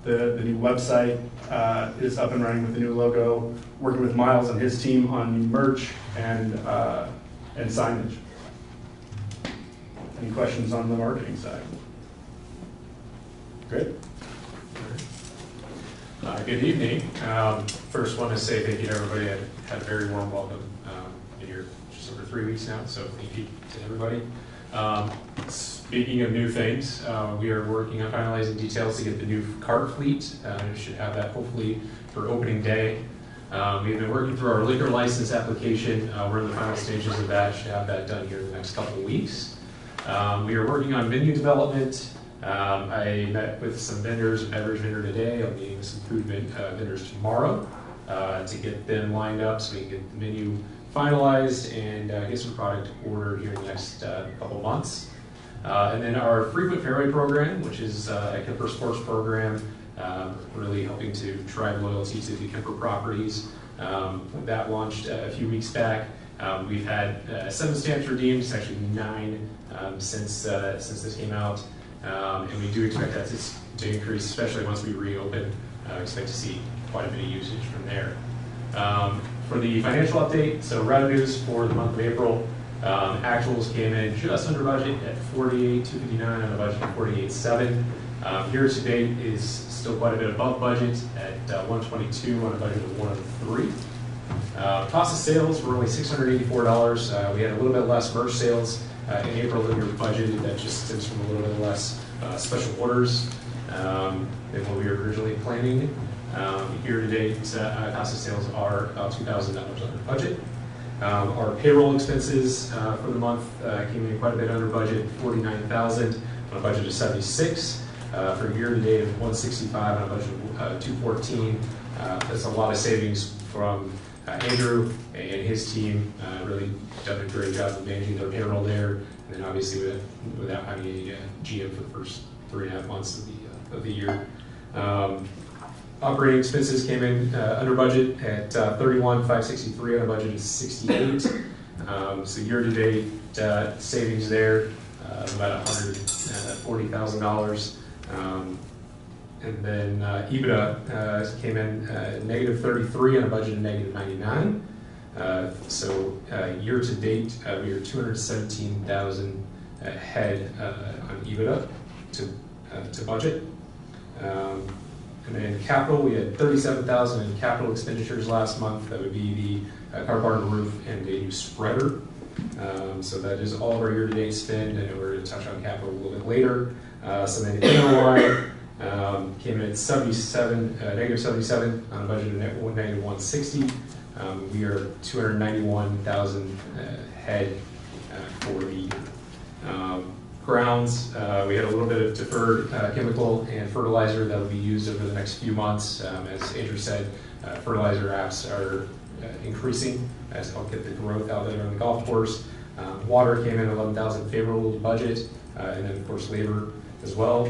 The new website is up and running with the new logo, working with Miles and his team on new merch and signage. Any questions on the marketing side? Great. Good evening. First, want to say thank you to everybody. I had a very warm welcome in here just over 3 weeks now, so thank you to everybody. Speaking of new things, we are working on finalizing details to get the new cart fleet. We should have that hopefully for opening day. We've been working through our liquor license application. We're in the final stages of that. Should have that done here in the next couple of weeks. We are working on venue development. I met with some vendors, a beverage vendor today. I'm meeting with some food vendors tomorrow to get them lined up so we can get the menu finalized and get some product ordered here in the next couple months. And then our frequent fairway program, which is a Kemper Sports program, really helping to drive loyalty to the Kemper properties. That launched a few weeks back. We've had 7 stamps redeemed. It's actually 9 since this came out. And we do expect that to increase, especially once we reopen. Expect to see quite a bit of usage from there. For the financial update, so revenues for the month of April, actuals came in just under budget at $48,259 on a budget of $48,700. Year to date is still quite a bit above budget at $122 on a budget of $103. Cost of sales were only $684. We had a little bit less merch sales in April than we were budgeted. That just stems from a little bit less special orders than what we were originally planning. Year to date, cost of sales are about $2,000 under budget. Our payroll expenses for the month came in quite a bit under budget, $49,000 on a budget of $76,000. For year to date of $165,000 on a budget of $214,000. That's a lot of savings from Andrew and his team. Really done a great job of managing their payroll there, and then obviously without having a GM for the first 3.5 months of the year. Operating expenses came in under budget at $31,563 on a budget of $68,000. So year to date savings there of about $140,000. And then EBITDA came in negative $33 on a budget of negative $99. So year to date, we are $217,000 ahead on EBITDA to budget. And then capital, we had $37,000 in capital expenditures last month. That would be the car barn roof and a new spreader. So that is all of our year-to-date spend. I know we're going to touch on capital a little bit later. So then the NOI came in at negative 77 on a budget of negative 160. We are $291,000 ahead for the year. Grounds, we had a little bit of deferred chemical and fertilizer that will be used over the next few months. As Andrew said, fertilizer apps are increasing as help get the growth out there on the golf course. Water came in $11,000 favorable to budget, and then of course labor as well.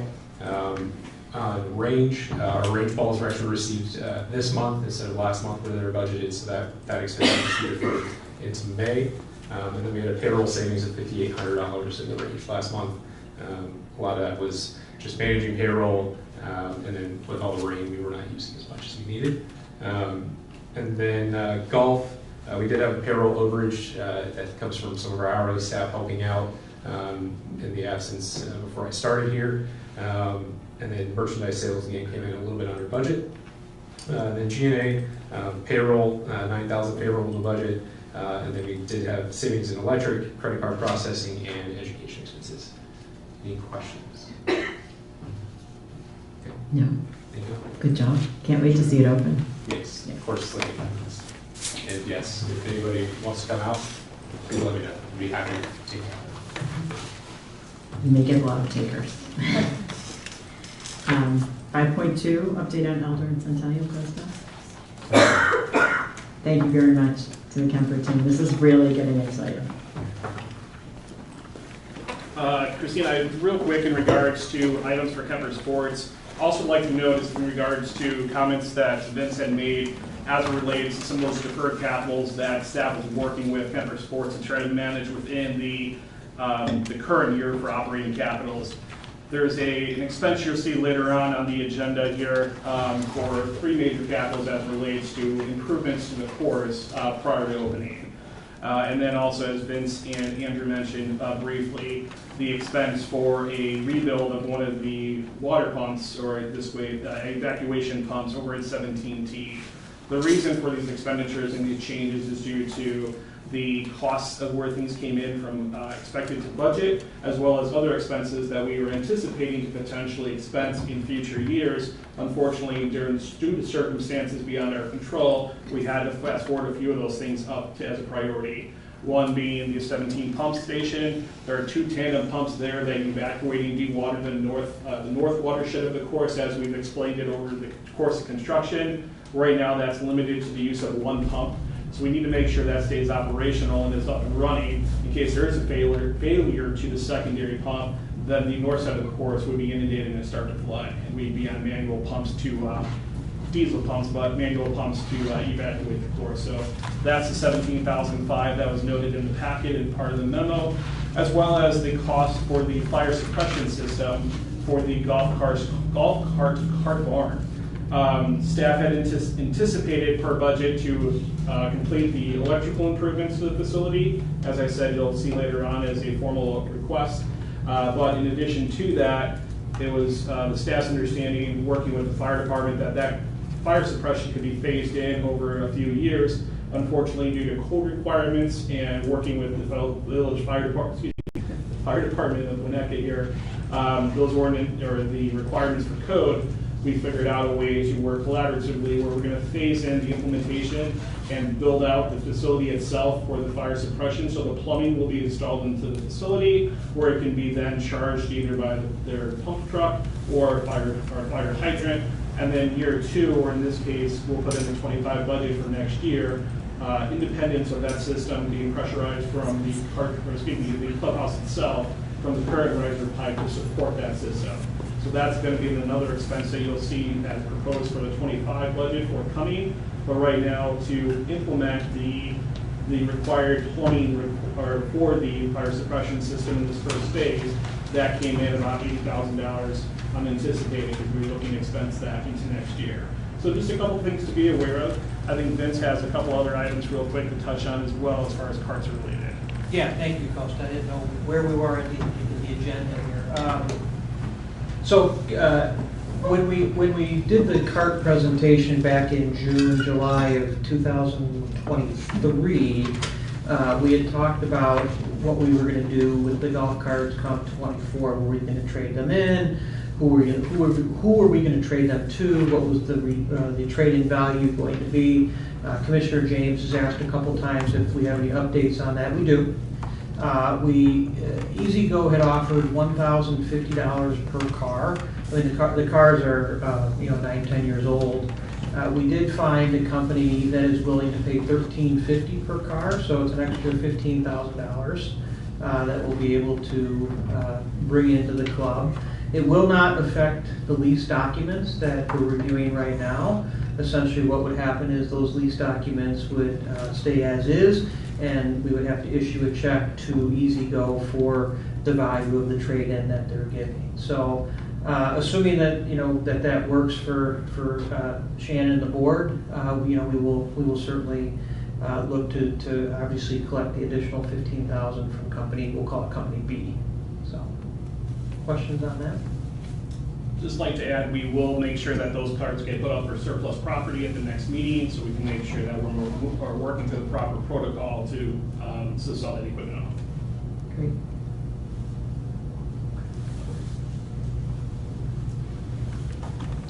Range, our range balls were actually received this month instead of last month where they were budgeted, so that expense was deferred into May. And then we had a payroll savings of $5,800 in the range last month. A lot of that was just managing payroll, and then with all the rain, we were not using as much as we needed. And then golf, we did have a payroll overage that comes from some of our hourly staff helping out in the absence before I started here. And then merchandise sales again came in a little bit under budget. Then G&A, payroll, $9,000 payroll in the budget. And then we did have savings in electric, credit card processing, and education expenses. Any questions? Okay. No. Thank you. Good job. Can't wait to see it open. Yes, of course. And yes, if anybody wants to come out, please let me know. I'd be happy to take it out. You may get a lot of takers. 5.2, update on Elder and Centennial Christmas. Thank you very much to the Kemper team. This is really getting exciting. Christina, real quick in regards to items for Kemper Sports, also like to note is in regards to comments that Vince had made as it relates to some of those deferred capitals that staff was working with Kemper Sports to try to manage within the current year for operating capitals. There's an expense you'll see later on the agenda here for 3 major capitals as it relates to improvements to the course prior to opening. And then also, as Vince and Andrew mentioned briefly, the expense for a rebuild of one of the water pumps, or this way, evacuation pumps over at 17T. The reason for these expenditures and these changes is due to the costs of where things came in from expected to budget, as well as other expenses that we were anticipating to potentially expense in future years. Unfortunately, due to circumstances beyond our control, we had to fast forward a few of those things up as a priority. One being the 17 pump station. There are 2 tandem pumps there that evacuate and dewater the north watershed of the course, as we've explained it over the course of construction. Right now, that's limited to the use of 1 pump. So we need to make sure that stays operational and is up and running in case there is a failure to the secondary pump. Then the north side of the course would be inundated and start to flood, and we'd be on manual pumps to diesel pumps, but manual pumps to evacuate the course. So that's the $17,500 that was noted in the packet and part of the memo, as well as the cost for the fire suppression system for the golf cart barn. Staff had anticipated per budget to complete the electrical improvements to the facility. As I said, you'll see later on as a formal request. But in addition to that, it was the staff's understanding, working with the fire department, that fire suppression could be phased in over a few years. Unfortunately, due to code requirements and working with the village fire department, fire department of Winnetka here, those ordinance, or the requirements for code, we figured out a way to work collaboratively where we're gonna phase in the implementation and build out the facility itself for the fire suppression. So the plumbing will be installed into the facility, where it can be then charged either by their pump truck or fire hydrant. And then year 2, or in this case, we'll put in the 25 budget for next year, independence of that system being pressurized from the clubhouse itself, from the current riser pipe to support that system. So that's going to be another expense that you'll see as proposed for the 25 budget forthcoming. But right now, to implement the required plumbing for the fire suppression system in this first phase, that came in about $80,000 unanticipated, because we were looking to expense that into next year. So just a couple things to be aware of. I think Vince has a couple other items real quick to touch on as well as far as carts are related. Yeah, thank you, Costa. I didn't know where we were in the agenda here. When we did the cart presentation back in June, July of 2023, we had talked about what we were going to do with the golf carts come 24. Were we going to trade them in? Who were we going to trade them to? What was the trade-in value going to be? Commissioner James has asked a couple times if we have any updates on that. We do. E-Z-GO had offered $1,050 per car. I mean, the cars are 9, 10 years old. We did find a company that is willing to pay $1,350 per car, so it's an extra $15,000 that we'll be able to bring into the club. It will not affect the lease documents that we're reviewing right now. Essentially what would happen is those lease documents would stay as is, and we would have to issue a check to E-Z-GO for the value of the trade-in that they're giving. So assuming that that works for Shannon and the board, we will certainly look to obviously collect the additional $15,000 from company, we'll call it Company B. So, questions on that? Just like to add, we will make sure that those carts get put up for surplus property at the next meeting, so we can make sure that we're working to the proper protocol to sell that equipment off. Great.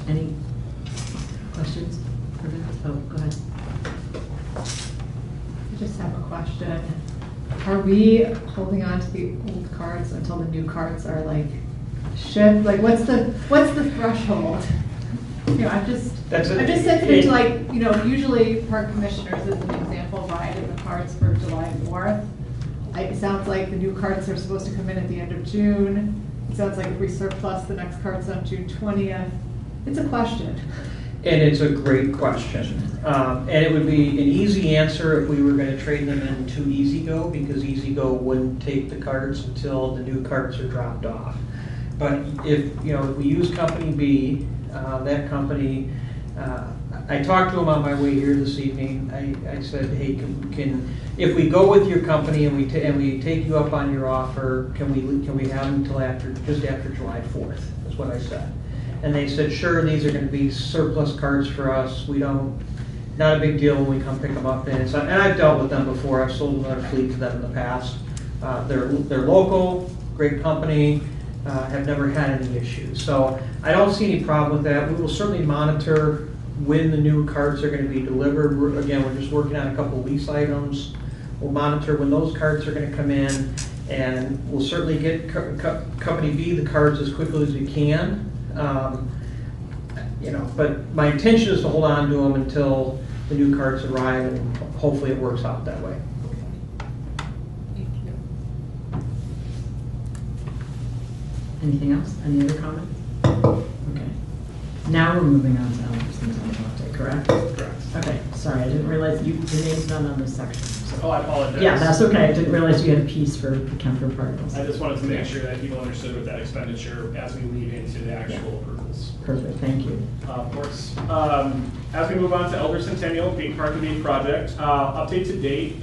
Any questions? Oh, go ahead. I just have a question. Are we holding on to the old cards until the new cards are like shipped? Like, what's the threshold? I'm just sensitive to usually park commissioners, as an example, ride in the cards for July 4th. It sounds like the new cards are supposed to come in at the end of June. It sounds like if we surplus, the next card's on June 20th. It's a question. And it's a great question. And it would be an easy answer if we were going to trade them into E-Z-GO, because E-Z-GO wouldn't take the carts until the new carts are dropped off. But if we use Company B, that company, I talked to him on my way here this evening. I said, hey, if we go with your company and we take you up on your offer, can we have them until just after July 4th? That's what I said. And they said, sure, these are going to be surplus cards for us. Not a big deal when we come pick them up. And I've dealt with them before. I've sold another fleet to them in the past. They're local, great company, have never had any issues. So I don't see any problem with that. We will certainly monitor when the new cards are going to be delivered. We're just working on a couple of lease items. We'll monitor when those cards are going to come in, and we'll certainly get Company B the cards as quickly as we can. But my intention is to hold on to them until the new cards arrive, and hopefully it works out that way. Anything else? Any other comments? Okay. Now we're moving on to Elderson's update, correct? Correct. Okay, sorry, I didn't realize your name's not on this section. So. Oh, I apologize. Yeah, that's okay. I didn't realize you had a piece for the Kemper particles. I just wanted to make sure that people understood with that expenditure as we lead into the actual approvals. Perfect, thank you. Of course. As we move on to Elder Centennial, Big Park and Main project, update to date,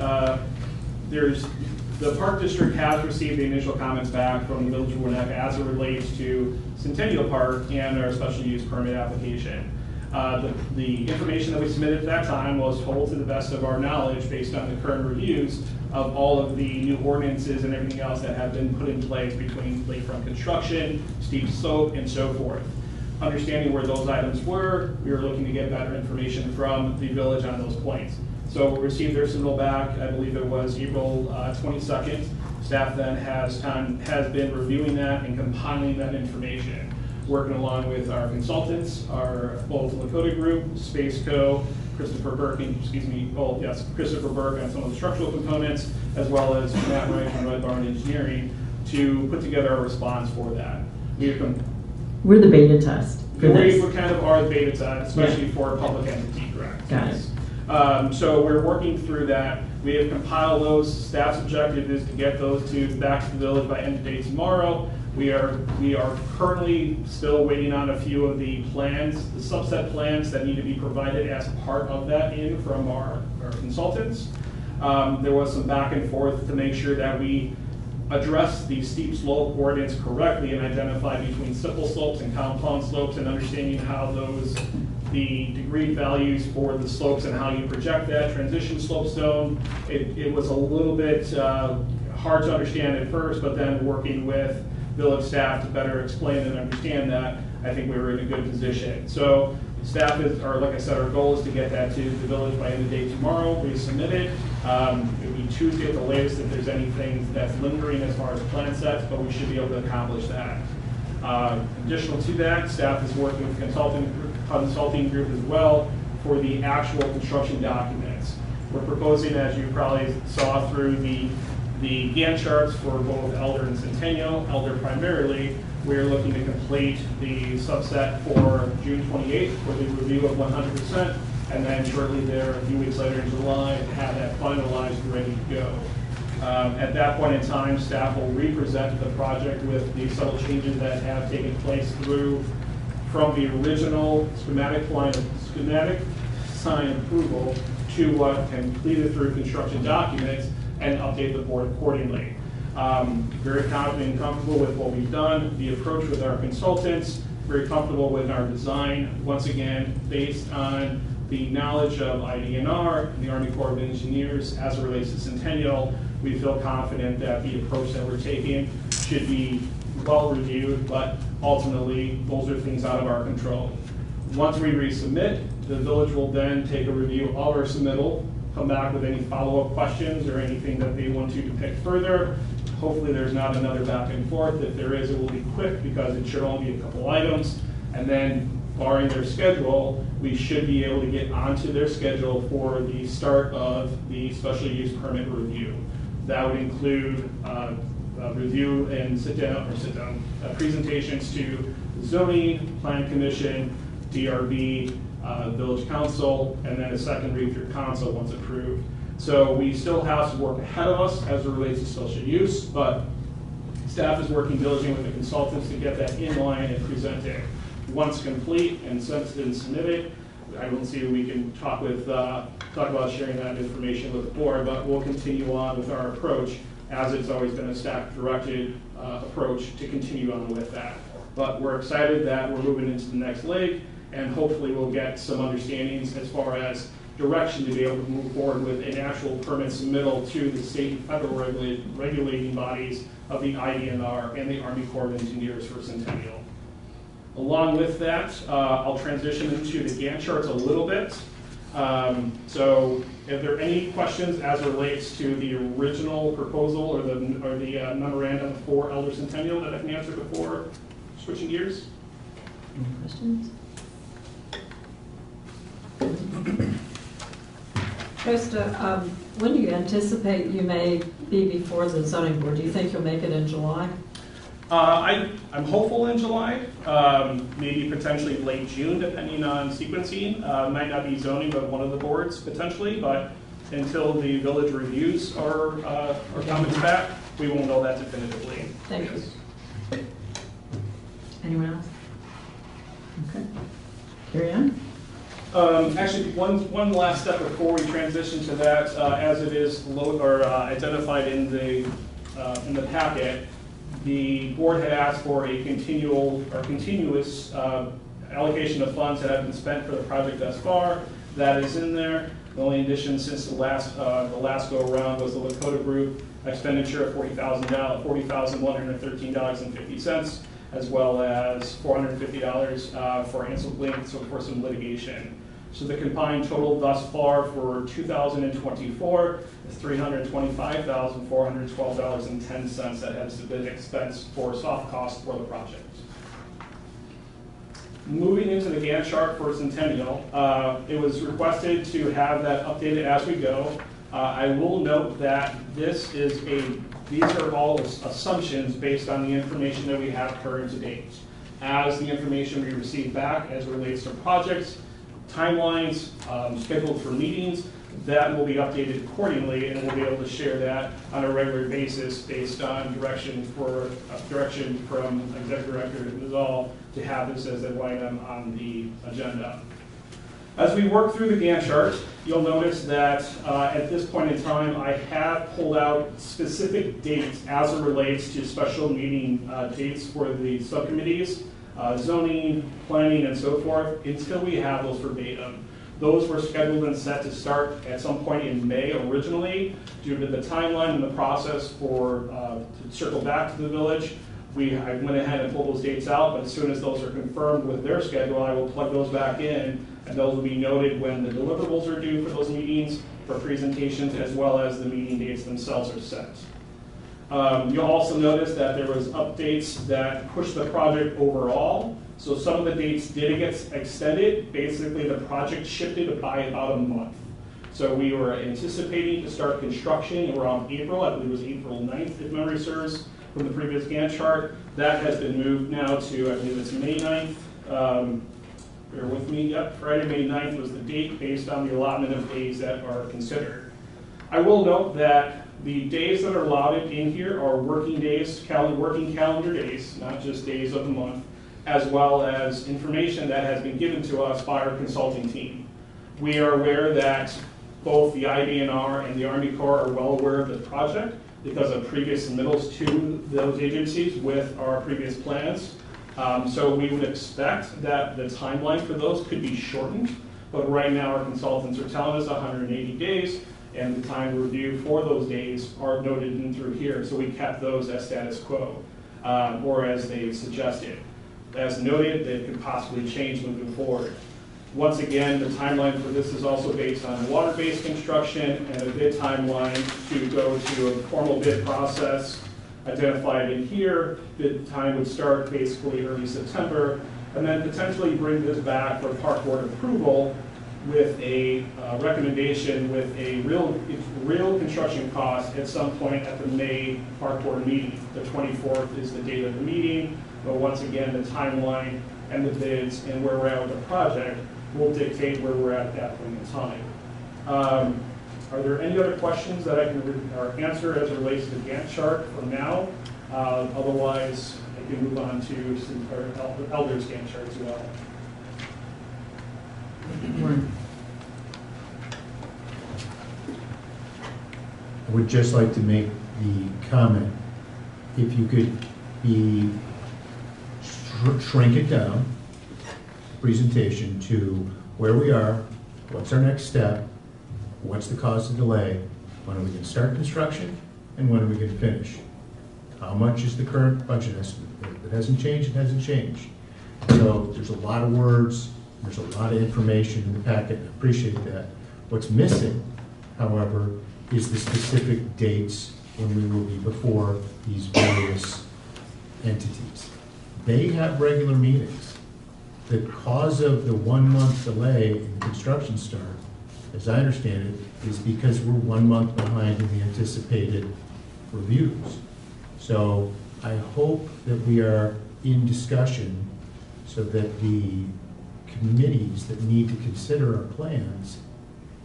the Park District has received the initial comments back from the Village of Winnetka as it relates to Centennial Park and our special use permit application. The information that we submitted at that time was told to the best of our knowledge based on the current reviews of all of the new ordinances and everything else that have been put in place between lakefront construction, steep slope, and so forth. Understanding where those items were, we were looking to get better information from the village on those points. So we received their submittal back, I believe it was April 22nd. Staff then has been reviewing that and compiling that information, working along with our consultants, our both Lakota Group, Space Co, Christopher Burke, Christopher Burke on some of the structural components, as well as Matt Wright from Red Barn Engineering, to put together a response for that. We're the beta test for this. We kind of are the beta test, especially for a public entity, correct? Got it. So we're working through that. We have compiled those. Staff's objective is to get those back to the village by end of day tomorrow. We are currently still waiting on a few of the plans, the subset plans that need to be provided as part of that from our consultants. There was some back and forth to make sure that we address the steep slope ordinance correctly and identify between simple slopes and compound slopes, and understanding how the degree values for the slopes and how you project that transition slope zone. It was a little bit hard to understand at first, but then working with village staff to better explain and understand that, I think we were in a good position. So staff like I said, our goal is to get that to the village by end of day tomorrow. We submit it. It'll be Tuesday at the latest if there's anything that's lingering as far as plan sets, but we should be able to accomplish that. Additional to that, staff is working with consulting group as well for the actual construction documents. We're proposing, as you probably saw through the Gantt charts for both Elder and Centennial, Elder primarily, we're looking to complete the subset for June 28th for the review of 100%, and then shortly there, a few weeks later in July, have that finalized and ready to go. At that point in time, staff will re-present the project with the subtle changes that have taken place from the original schematic sign approval to what completed through construction documents, and update the board accordingly. Very confident and comfortable with what we've done, the approach with our consultants, very comfortable with our design, once again, based on the knowledge of IDNR and the Army Corps of Engineers as it relates to Centennial. We feel confident that the approach that we're taking should be well reviewed, but ultimately, those are things out of our control. Once we resubmit, the village will then take a review of our submittal, come back with any follow-up questions or anything that they want to depict further. Hopefully there's not another back and forth. If there is, it will be quick because it should only be a couple items. And then, barring their schedule, we should be able to get onto their schedule for the start of the special use permit review. That would include review and presentations to the zoning, plan commission, DRB, village council, and then a second read through council once approved. So we still have some work ahead of us as it relates to special use, but staff is working diligently with the consultants to get that in line and present it. Once complete and since been submitted, I don't see we can talk about sharing that information with the board, but we'll continue on with our approach as it's always been a staff-directed approach to continue on with that. But we're excited that we're moving into the next leg, and hopefully we'll get some understandings as far as direction to be able to move forward with an actual permit submittal to the state and federal regulating bodies of the IDNR and the Army Corps of Engineers for Centennial. Along with that, I'll transition into the Gantt charts a little bit. So if there are any questions as it relates to the original proposal or the memorandum for Elder Centennial that I can answer before switching gears? Any questions? Krista, when do you anticipate you may be before the zoning board? Do you think you'll make it in July? I'm hopeful in July, maybe potentially late June, depending on sequencing. Might not be zoning, but one of the boards potentially. But until the village reviews our comments back, we won't know that definitively. Thank you. Anyone else? Okay. Carry on. Actually, one last step before we transition to that, as it is identified in the packet, the board had asked for a continuous allocation of funds that have been spent for the project thus far. That is in there. The only addition since the last go-around was the Lakota Group expenditure of $40,113.50, as well as $450 for Ansel Blink, so for some litigation. So the combined total thus far for 2024 is $325,412.10 that has been expensed for soft costs for the project. Moving into the Gantt chart for Centennial, it was requested to have that updated as we go. I will note that these are all assumptions based on the information that we have current to date. As the information we receive back as it relates to projects, timelines, scheduled for meetings, that will be updated accordingly, and we'll be able to share that on a regular basis based on direction from Executive Director Nizal to have this as an item on the agenda. As we work through the Gantt chart, you'll notice that at this point in time, I have pulled out specific dates as it relates to special meeting dates for the subcommittees, zoning, planning, and so forth, until we have those verbatim. Those were scheduled and set to start at some point in May originally. Due to the timeline and the process for to circle back to the village, I went ahead and pulled those dates out, but as soon as those are confirmed with their schedule, I will plug those back in, and those will be noted when the deliverables are due for those meetings, for presentations, as well as the meeting dates themselves are set. You'll also notice that there was updates that pushed the project overall. So some of the dates did get extended. Basically, the project shifted by about a month. So we were anticipating to start construction around April. I believe it was April 9th, if memory serves, from the previous Gantt chart. That has been moved now to, I believe it's May 9th. Bear with me. Yep, Friday, May 9th was the date based on the allotment of days that are considered. I will note that the days that are allotted in here are working days, working calendar days, not just days of the month, as well as information that has been given to us by our consulting team. We are aware that both the IDNR and the Army Corps are well aware of the project because of previous submittals to those agencies with our previous plans. So we would expect that the timeline for those could be shortened, but right now our consultants are telling us 180 days, and the time review for those days are noted in through here, so we kept those as status quo, or as they suggested. As noted, they could possibly change moving forward. Once again, the timeline for this is also based on water-based construction and a bid timeline to go to a formal bid process identified in here. Bid time would start basically early September, and then potentially bring this back for Park Board approval with a recommendation with a real construction cost at some point at the May Park Board meeting. The 24th is the date of the meeting, but once again, the timeline and the bids and where we're at with the project will dictate where we're at that point in time. Are there any other questions that I can answer as it relates to the Gantt chart for now? Otherwise, I can move on to some Elders Gantt chart as well. I would just like to make the comment, if you could shrink it down, presentation to where we are, what's our next step, what's the cause of delay, when are we going to start construction, and when are we going to finish. How much is the current budget estimate? If it hasn't changed, it hasn't changed. So there's a lot of words, there's a lot of information in the packet, I appreciate that. What's missing, however, is the specific dates when we will be before these various entities. They have regular meetings. The cause of the 1 month delay in the construction start, as I understand it, is because we're 1 month behind in the anticipated reviews. So I hope that we are in discussion so that the committees that need to consider our plans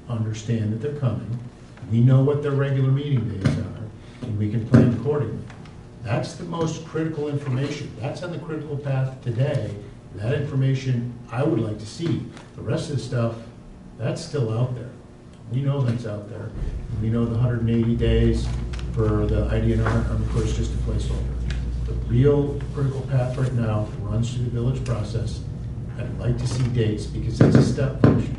understand that they're coming. We know what their regular meeting days are, and we can plan accordingly. That's the most critical information. That's on the critical path today. That information I would like to see. The rest of the stuff, that's still out there. We know that's out there. We know the 180 days for the IDNR, of course, just a placeholder. The real critical path right now runs through the village process, I'd like to see dates because it's a step function.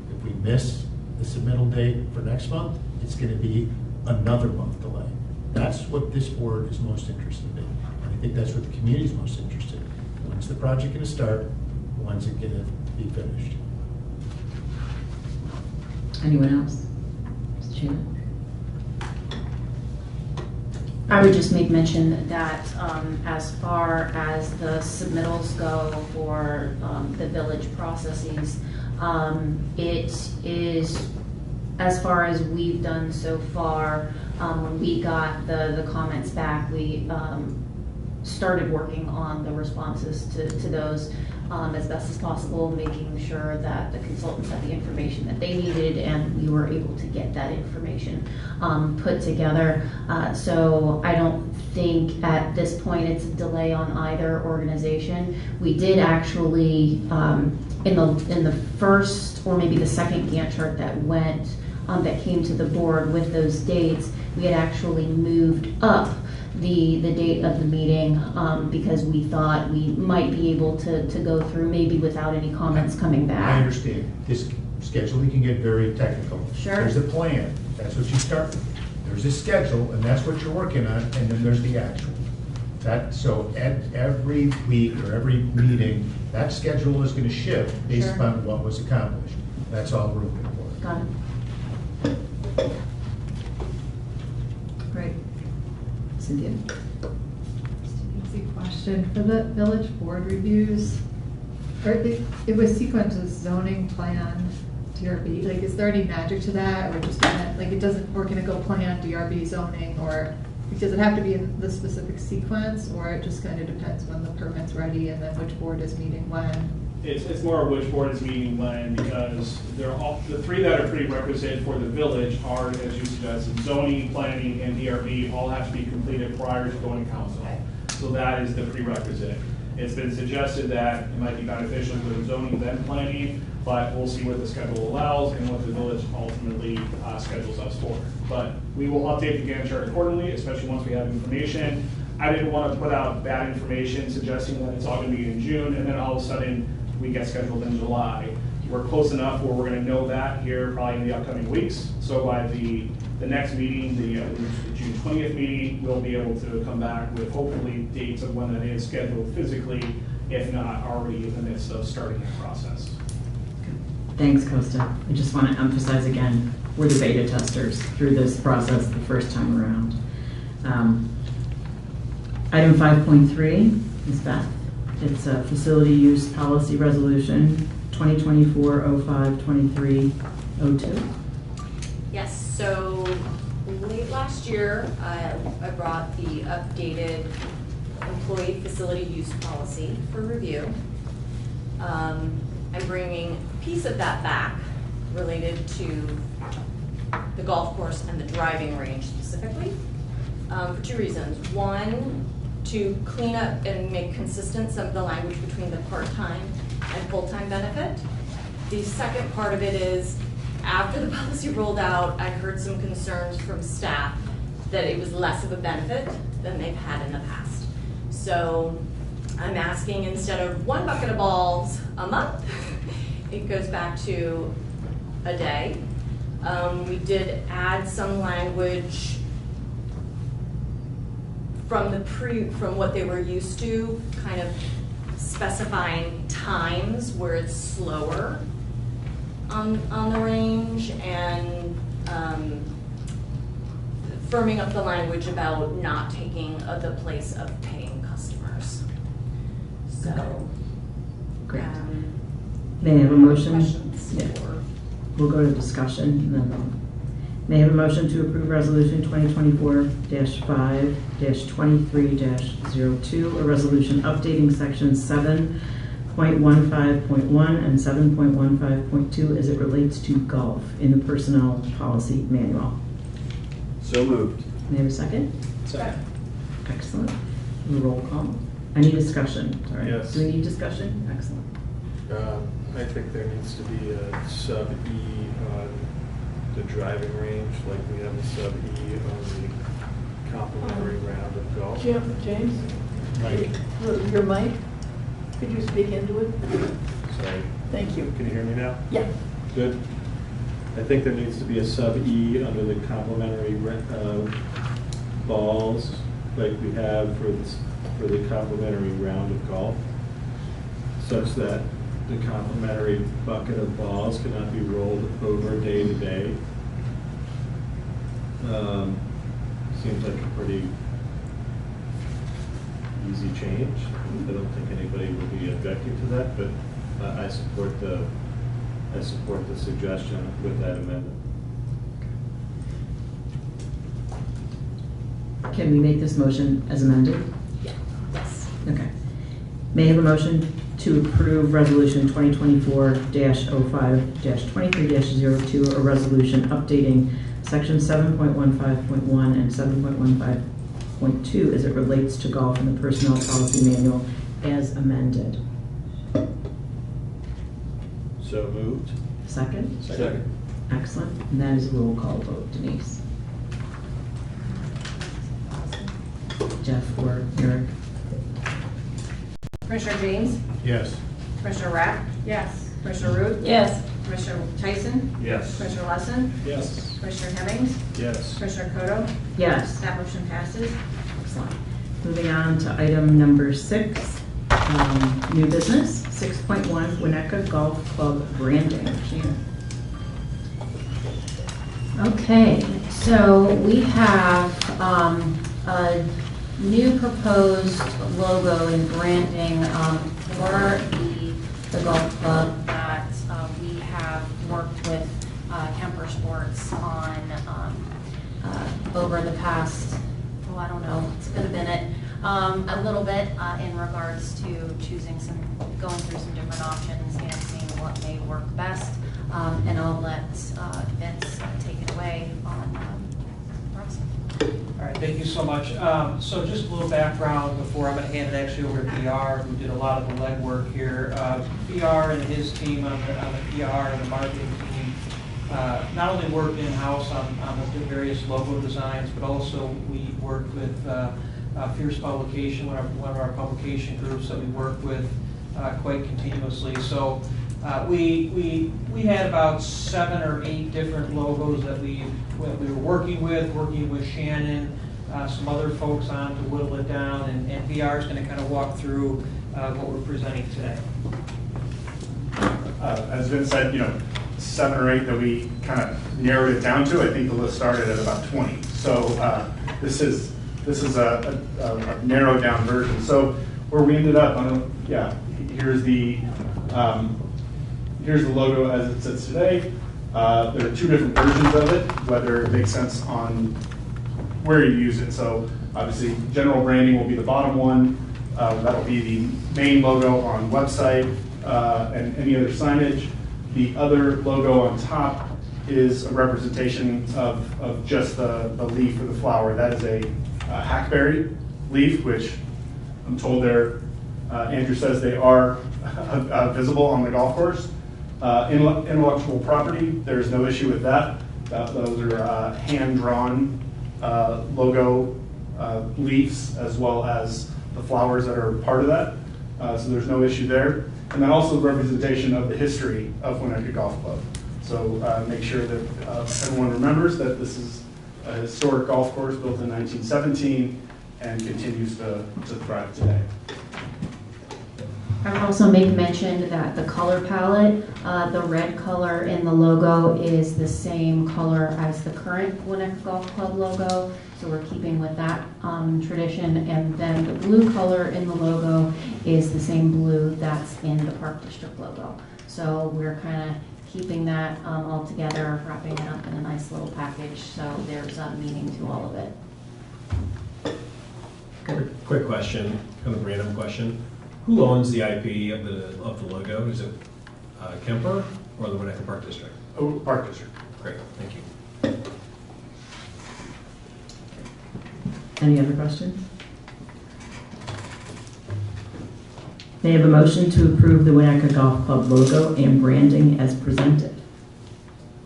If we miss the submittal date for next month, it's going to be another month delay. That's what this board is most interested in. And I think that's what the community is most interested in. When's the project going to start? When's it going to be finished? Anyone else? Ms. Shannon? I would just make mention that as far as the submittals go for the village processes, it is, as far as we've done so far, when we got the comments back, we started working on the responses to those as best as possible, making sure that the consultants had the information that they needed and we were able to get that information put together. So I don't think at this point it's a delay on either organization. We did actually, in the first or maybe the second Gantt chart that went, that came to the board with those dates, we had actually moved up the date of the meeting because we thought we might be able to go through maybe without any comments coming back. I understand. This scheduling can get very technical. Sure. There's a plan. That's what you start with. There's a schedule, and that's what you're working on, and then there's the actual. So every week or every meeting, that schedule is going to shift based Sure. upon what was accomplished. That's all we're looking for. Got it. Great. Cynthia? Just an easy question. For the village board reviews, it was sequenced as zoning plan, DRB. Like, is there any magic to that, or just like it doesn't, or can it go plan, DRB, zoning, or does it have to be in the specific sequence, or it just kind of depends when the permit's ready and then which board is meeting when? It's more which board is meeting when, because they're all, the three that are prerequisite for the village are, as you suggested, zoning, planning, and DRB all have to be completed prior to going to council. So that is the prerequisite. It's been suggested that it might be beneficial to go to zoning then planning, but we'll see what the schedule allows and what the village ultimately schedules us for. But we will update the Gantt chart accordingly, especially once we have information. I didn't want to put out bad information suggesting that it's all going to be in June, and then all of a sudden we get scheduled in July. We're close enough where we're going to know that here probably in the upcoming weeks. So by the next meeting, the June 20th meeting, we'll be able to come back with hopefully dates of when that is scheduled physically, if not already in the midst of starting that process. Thanks, Costa. I just want to emphasize again, we're the beta testers through this process the first time around. Item 5.3 is Beth. It's a facility use policy resolution 2024-05-2302. Yes, so late last year, I brought the updated employee facility use policy for review. I'm bringing a piece of that back related to the golf course and the driving range specifically, for two reasons. One, to clean up and make consistent some of the language between the part-time and full-time benefit. The second part of it is, after the policy rolled out, I heard some concerns from staff that it was less of a benefit than they've had in the past. So I'm asking, instead of one bucket of balls a month, it goes back to a day. We did add some language from what they were used to, kind of specifying times where it's slower on the range, and firming up the language about not taking the place of paying customers. So, Great. May I have a motion? Questions? Yeah. We'll go to discussion. And then may I have a motion to approve resolution 2024-5-23-02, a resolution updating sections 7.15.1 and 7.15.2 as it relates to golf in the personnel policy manual. So moved. May I have a second? Second. Excellent. Roll call. Any discussion? Sorry. Yes. Do we need discussion? Excellent. I think there needs to be a sub-E on the driving range, like we have a sub-E on the complimentary round of golf. James? Mike. Your mic? Could you speak into it? Sorry. Thank you. Can you hear me now? Yeah. Good. I think there needs to be a sub-E under the complimentary balls, like we have for the complimentary round of golf, such that the complimentary bucket of balls cannot be rolled over day to day. Seems like a pretty easy change. I don't think anybody will be objecting to that, but I support the suggestion with that amendment. Can we make this motion as amended? Yeah. Yes. Okay. May I have a motion to approve Resolution 2024-05-23-02, a resolution updating Section 7.15.1 and 7.15.2 as it relates to golf in the Personnel Policy Manual as amended? So moved. Second? Second. Excellent. And that is a roll call vote. Denise? Jeff or Eric? Commissioner James? Yes. Commissioner Rapp? Yes. Commissioner Root? Yes. Commissioner Tyson? Yes. Commissioner Lesson? Yes. Commissioner Hemmings? Yes. Commissioner Kodo? Yes. That motion passes. Excellent. Moving on to item number 6, new business, 6.1, Winnetka Golf Club branding. Shannon. Okay, so we have a new proposed logo and branding for the golf club that we have worked with Kemper Sports on over the past, oh, I don't know, it's been a minute, a little bit in regards to going through some different options and seeing what may work best. And I'll let Vince take it away on the rest. All right, thank you so much. So just a little background before I'm going to hand it actually over to BR, who did a lot of the legwork here. BR and his team on the PR and the marketing team not only worked in-house on the various logo designs, but also we worked with Fierce Publication, one of our publication groups that we work with quite continuously. So we had about 7 or 8 different logos that we were working with Shannon, some other folks on to whittle it down, and VR is going to kind of walk through what we're presenting today. As Vince said, 7 or 8 that we kind of narrowed it down to. I think the list started at about 20. So this is a narrowed down version. So where we ended up, here's the logo as it sits today. There are 2 different versions of it, whether it makes sense on where you use it. So obviously, general branding will be the bottom one. That'll be the main logo on website and any other signage. The other logo on top is a representation of just the leaf or the flower. That is a hackberry leaf, which I'm told Andrew says they are visible on the golf course. Intellectual property, there's no issue with that. Those are hand-drawn logo leaves, as well as the flowers that are part of that. So there's no issue there. And then also the representation of the history of Winnetka Golf Club. So make sure that everyone remembers that this is a historic golf course built in 1917 and continues to thrive today. I would also make mention that the color palette, the red color in the logo is the same color as the current Winnetka Golf Club logo, so we're keeping with that tradition. And then the blue color in the logo is the same blue that's in the Park District logo. So we're kind of keeping that all together, wrapping it up in a nice little package, so there's a meaning to all of it. Quick question, kind of a random question. Who owns the IP of the logo? Is it Kemper or the Winnetka Park District? Oh, Park District. Great, thank you. Any other questions? May I have a motion to approve the Winnetka Golf Club logo and branding as presented?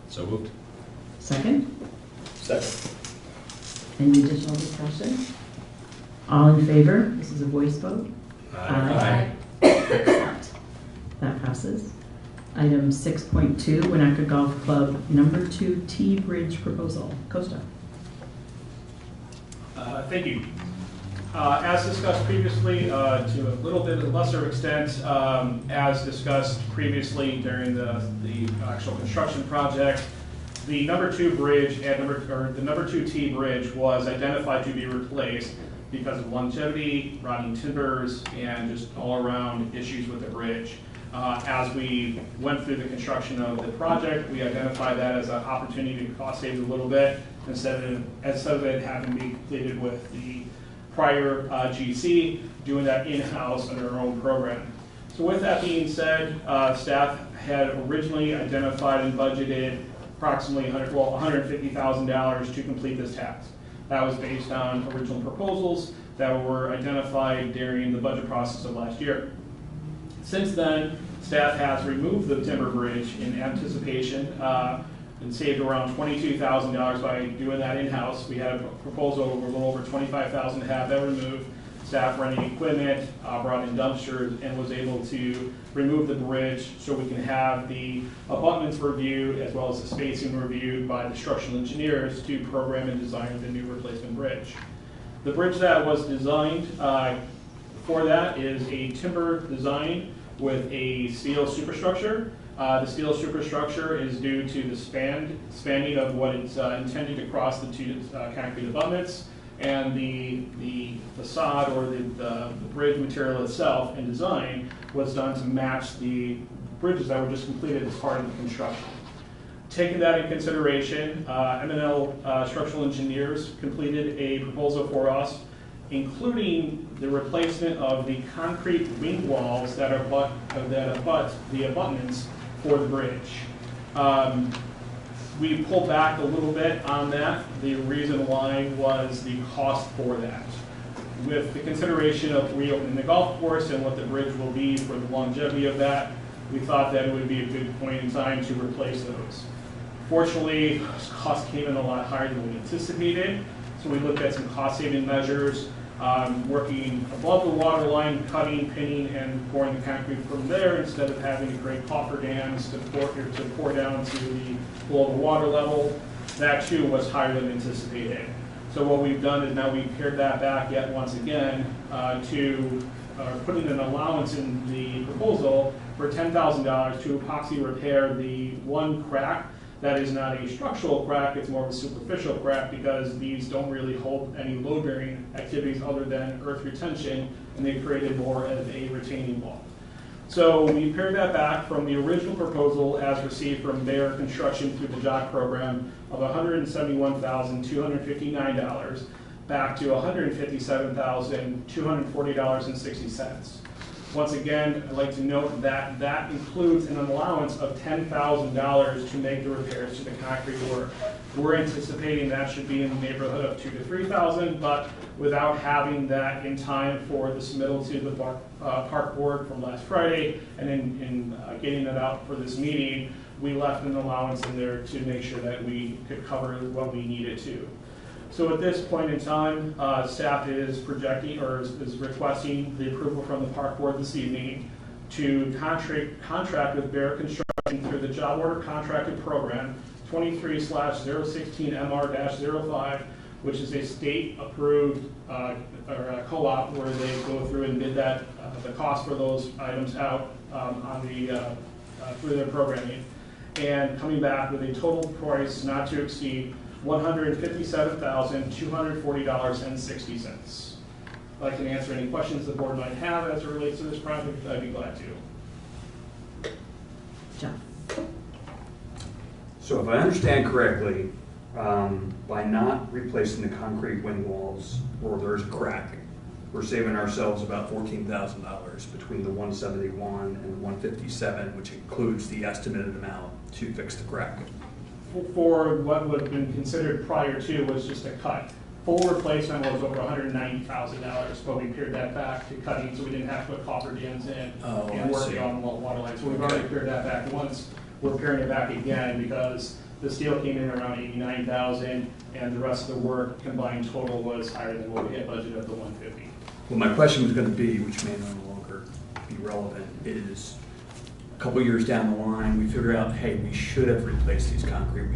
So moved. Second? Second. Any additional discussion? All in favor? This is a voice vote. Aye. Excellent. passes. Item 6.2, Winnetka Golf Club number 2 T Bridge proposal. Costa. Thank you. As discussed previously, to a little bit lesser extent, as discussed previously during the actual construction project, the number 2 bridge and the number 2 T bridge was identified to be replaced because of longevity, rotting timbers, and just all around issues with the bridge. As we went through the construction of the project, we identified that as an opportunity to cost save a little bit instead of it having to be completed with the prior GC, doing that in-house under our own program. So with that being said, staff had originally identified and budgeted approximately $150,000 to complete this task. That was based on original proposals that were identified during the budget process of last year. Since then, staff has removed the timber bridge in anticipation and saved around $22,000 by doing that in-house. We had a proposal of a little over $25,000 to have that removed. Staff renting equipment, brought in dumpsters, and was able to remove the bridge so we can have the abutments reviewed as well as the spacing reviewed by the structural engineers to program and design the new replacement bridge. The bridge that was designed for that is a timber design with a steel superstructure. The steel superstructure is due to the spanning of what it's intended to cross the 2 concrete abutments, and the facade or the bridge material itself and design was done to match the bridges that were just completed as part of the construction. Taking that in consideration, M&L Structural Engineers completed a proposal for us, including the replacement of the concrete wing walls that abut the abutments for the bridge. We pulled back a little bit on that. The reason why was the cost for that. With the consideration of reopening the golf course and what the bridge will be for the longevity of that, we thought that it would be a good point in time to replace those. Fortunately, cost came in a lot higher than we anticipated, so we looked at some cost-saving measures, working above the water line, cutting, pinning, and pouring the concrete from there instead of having to create cofferdams to pour down to the below the water level. That too was higher than anticipated. So what we've done is now we've pared that back yet once again to putting an allowance in the proposal for $10,000 to epoxy repair the one crack that is not a structural crack, it's more of a superficial crack because these don't really hold any load-bearing activities other than earth retention, and they created more of a retaining wall. So we pared that back from the original proposal as received from Bayer Construction through the JOC program of $171,259 back to $157,240.60. Once again, I'd like to note that that includes an allowance of $10,000 to make the repairs to the concrete work. We're anticipating that should be in the neighborhood of $2,000 to $3,000, but without having that in time for the submittal to the park board from last Friday, and in getting it out for this meeting, we left an allowance in there to make sure that we could cover what we needed to. So at this point in time, staff is projecting or is requesting the approval from the park board this evening to contract with Bayer Construction through the job order contracted program 23/016MR-05, which is a state-approved co-op where they go through and bid that the cost for those items out on the through their programming, and coming back with a total price not to exceed $157,240.60. If I can answer any questions the board might have as it relates to this project, I'd be glad to. John. So if I understand correctly, by not replacing the concrete wing walls where there's a crack, we're saving ourselves about $14,000 between the 171 and the 157, which includes the estimated amount to fix the crack. For what would have been considered prior to was just a cut. Full replacement was over $190,000, but we pared that back to cutting so we didn't have to put copper dams in and working on water lines. So we've already pared that back once. We're paring it back again because the steel came in around $89,000 and the rest of the work combined total was higher than what we had budgeted of the $150. Well, my question was going to be, which may no longer be relevant, is couple years down the line, we figure out, hey, we should have replaced these concrete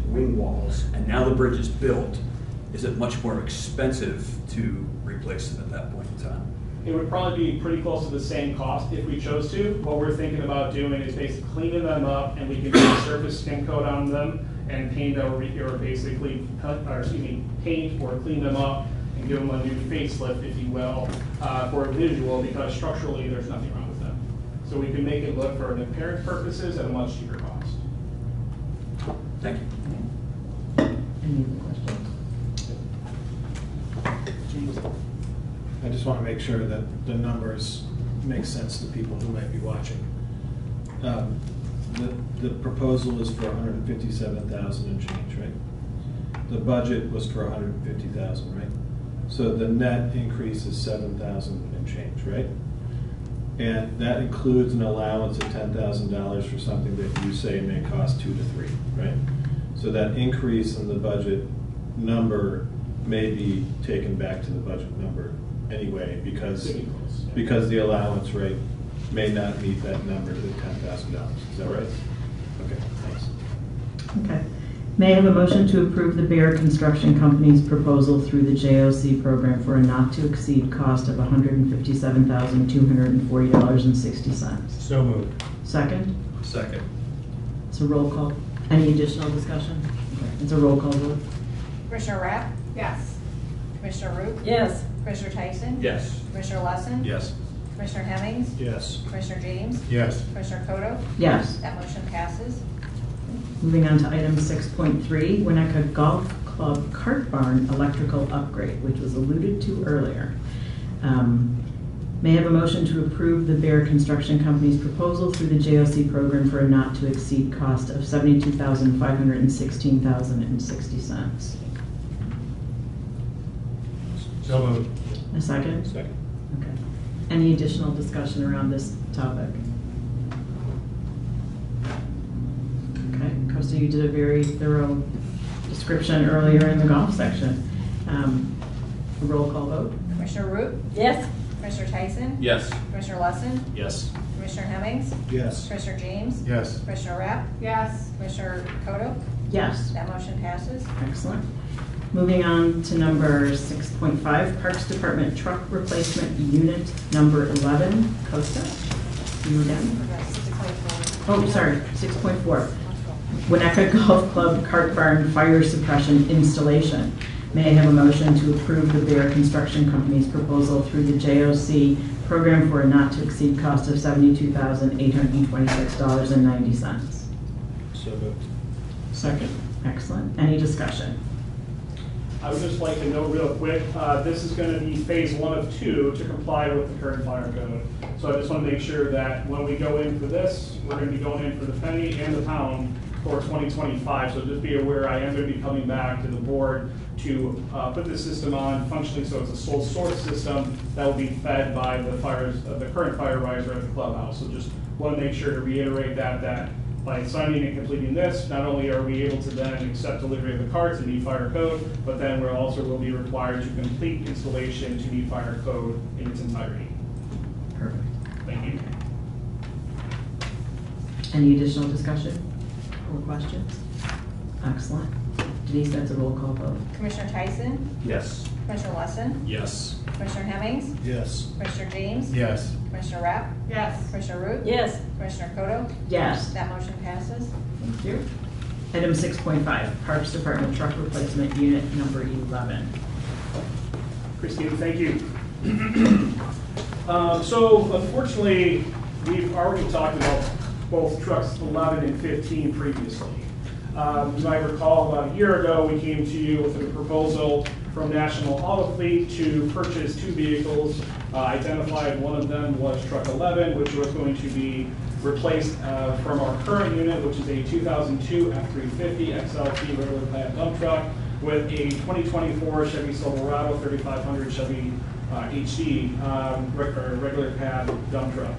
wing walls, and now the bridge is built, is it much more expensive to replace them at that point in time? It would probably be pretty close to the same cost if we chose to. What we're thinking about doing is basically cleaning them up, and we can do a surface skin coat on them and paint or basically, paint or clean them up and give them a new facelift, if you will, for a visual, because structurally there's nothing wrong with them. So we can make it look for appearance purposes at a much cheaper cost. Thank you. Any other questions? James? I just want to make sure that the numbers make sense to people who might be watching. The proposal is for 157,000 and change, right? The budget was for 150,000, right? So the net increase is 7,000 and change, right? And that includes an allowance of $10,000 for something that you say may cost 2 to 3, right? So that increase in the budget number may be taken back to the budget number anyway, because the allowance rate may not meet that number, the $10,000. Is that right? Okay, thanks. Okay. May I have a motion to approve the Bayer Construction Company's proposal through the JOC program for a not-to-exceed cost of $157,240.60? So moved. Second? Second. It's a roll call. Any additional discussion? Okay. It's a roll call vote. Commissioner Rapp? Yes. Commissioner Root? Yes. Commissioner Tyson? Yes. Commissioner Lesson? Yes. Commissioner Hemmings? Yes. Commissioner James? Yes. Commissioner Kodo? Yes. That motion passes. Moving on to item 6.3, Winnetka Golf Club Cart Barn electrical upgrade, which was alluded to earlier. May I have a motion to approve the Bayer Construction Company's proposal through the JOC program for a not-to-exceed cost of $72,516.60? So moved. A second? Second. Okay. Any additional discussion around this topic? Okay, Costa, you did a very thorough description earlier in the golf section. A roll call vote? Commissioner Root? Yes. Commissioner Tyson? Yes. Commissioner Lesson? Yes. Commissioner Hemmings? Yes. Commissioner James? Yes. Commissioner Rapp? Yes. Commissioner Kodo? Yes. That motion passes. Excellent. Moving on to number 6.5, Parks Department Truck Replacement Unit number 11. Costa, you again? Oh, sorry, 6.4. Winnetka Golf Club Cart Barn Fire Suppression Installation. May I have a motion to approve the Bayer Construction Company's proposal through the JOC program for a not-to-exceed cost of $72,826.90? So moved. Second. Excellent. Any discussion? I would just like to note real quick, this is going to be phase 1 of 2 to comply with the current fire code. So I just want to make sure that when we go in for this, we're going to be going in for the penny and the pound for 2025. So just be aware, I am going to be coming back to the board to put the system on functionally so it's a sole source system that will be fed by the the current fire riser at the clubhouse. So just want to make sure to reiterate that by signing and completing this, not only are we able to then accept delivery of the carts and meet fire code, but then we also will be required to complete installation to meet fire code in its entirety. Perfect. Thank you. Any additional discussion or questions? Excellent. Denise, that's a roll call vote. Commissioner Tyson? Yes. Commissioner Lesson? Yes. Commissioner Hemmings? Yes. Commissioner James? Yes. Commissioner Rapp? Yes. Commissioner Root? Yes. Commissioner Kodo? Yes. That motion passes. Thank you. Item 6.5, Parks Department Truck Replacement Unit number 11. Christine, thank you. So unfortunately, we've already talked about both trucks 11 and 15 previously. You might recall about a year ago, we came to you with a proposal from National Auto Fleet to purchase 2 vehicles. Identified one of them was truck 11, which was going to be replaced from our current unit, which is a 2002 F350 XLT regular cab dump truck with a 2024 Chevy Silverado 3500 Chevy HD regular cab dump truck.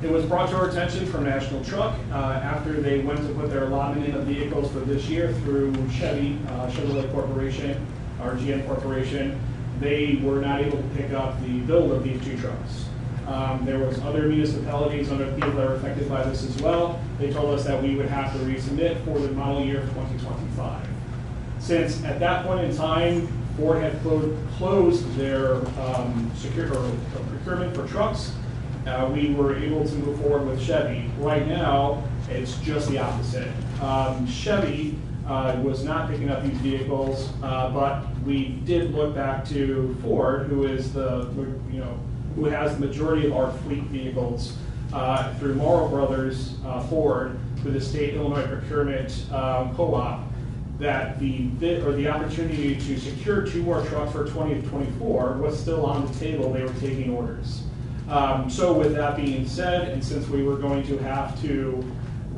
It was brought to our attention from National Truck after they went to put their allotment in of vehicles for this year through Chevrolet Corporation, or GM Corporation. They were not able to pick up the build of these 2 trucks. There was other municipalities under the field that are affected by this as well. They told us that we would have to resubmit for the model year 2025. Since at that point in time, Ford had closed their procurement for trucks, we were able to move forward with Chevy. Right now, it's just the opposite. Chevy was not picking up these vehicles, but we did look back to Ford, who is who has the majority of our fleet vehicles through Morrow Brothers Ford, through the state Illinois procurement co-op, that the opportunity to secure 2 more trucks for 2024 was still on the table. They were taking orders. So with that being said, and since we were going to have to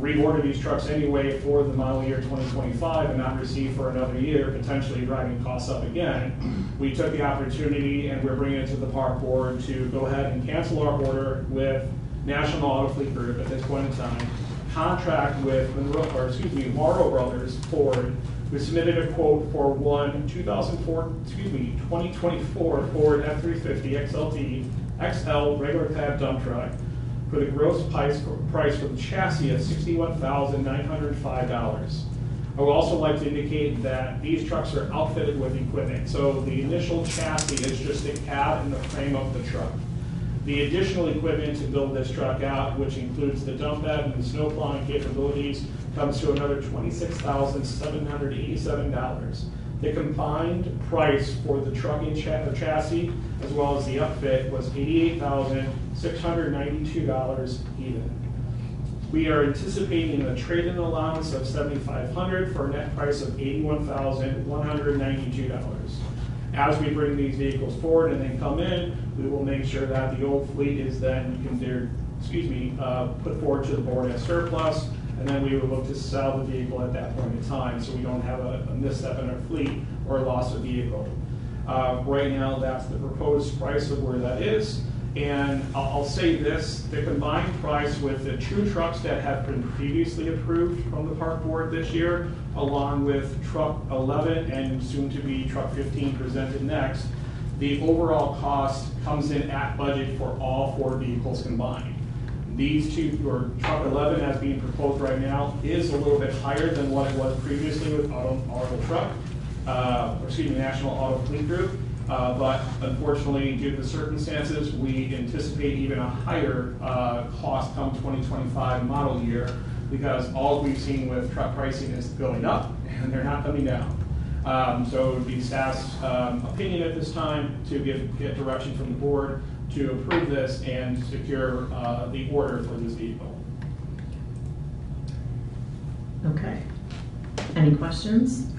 reorder these trucks anyway for the model year 2025 and not receive for another year, potentially driving costs up again, we took the opportunity, and we're bringing it to the park board, to go ahead and cancel our order with National Auto Fleet Group at this point in time, contract with Morrow Brothers Ford, who submitted a quote for one 2024 Ford F-350 XLT XL regular cab dump truck for the gross price for the chassis of $61,905. I would also like to indicate that these trucks are outfitted with equipment. So the initial chassis is just the cab and the frame of the truck. The additional equipment to build this truck out, which includes the dump bed and the snow plowing capabilities, comes to another $26,787. The combined price for the truck and chassis, as well as the upfit, was $88,692 even. We are anticipating a trade-in allowance of $7,500 for a net price of $81,192. As we bring these vehicles forward and they come in, we will make sure that the old fleet is then put forward to the board as surplus, and then we would look to sell the vehicle at that point in time, so we don't have a misstep in our fleet or a loss of vehicle. Right now, that's the proposed price of where that is. And I'll say this, the combined price with the 2 trucks that have been previously approved from the park board this year, along with truck 11 and soon to be truck 15 presented next, the overall cost comes in at budget for all 4 vehicles combined. These 2, or truck 11 as being proposed right now, is a little bit higher than what it was previously with National Auto Fleet Group. But unfortunately, due to the circumstances, we anticipate even a higher cost come 2025 model year, because all we've seen with truck pricing is going up, and they're not coming down. So it would be staff's opinion at this time to get direction from the board to approve this and secure the order for this vehicle. Okay. Any questions?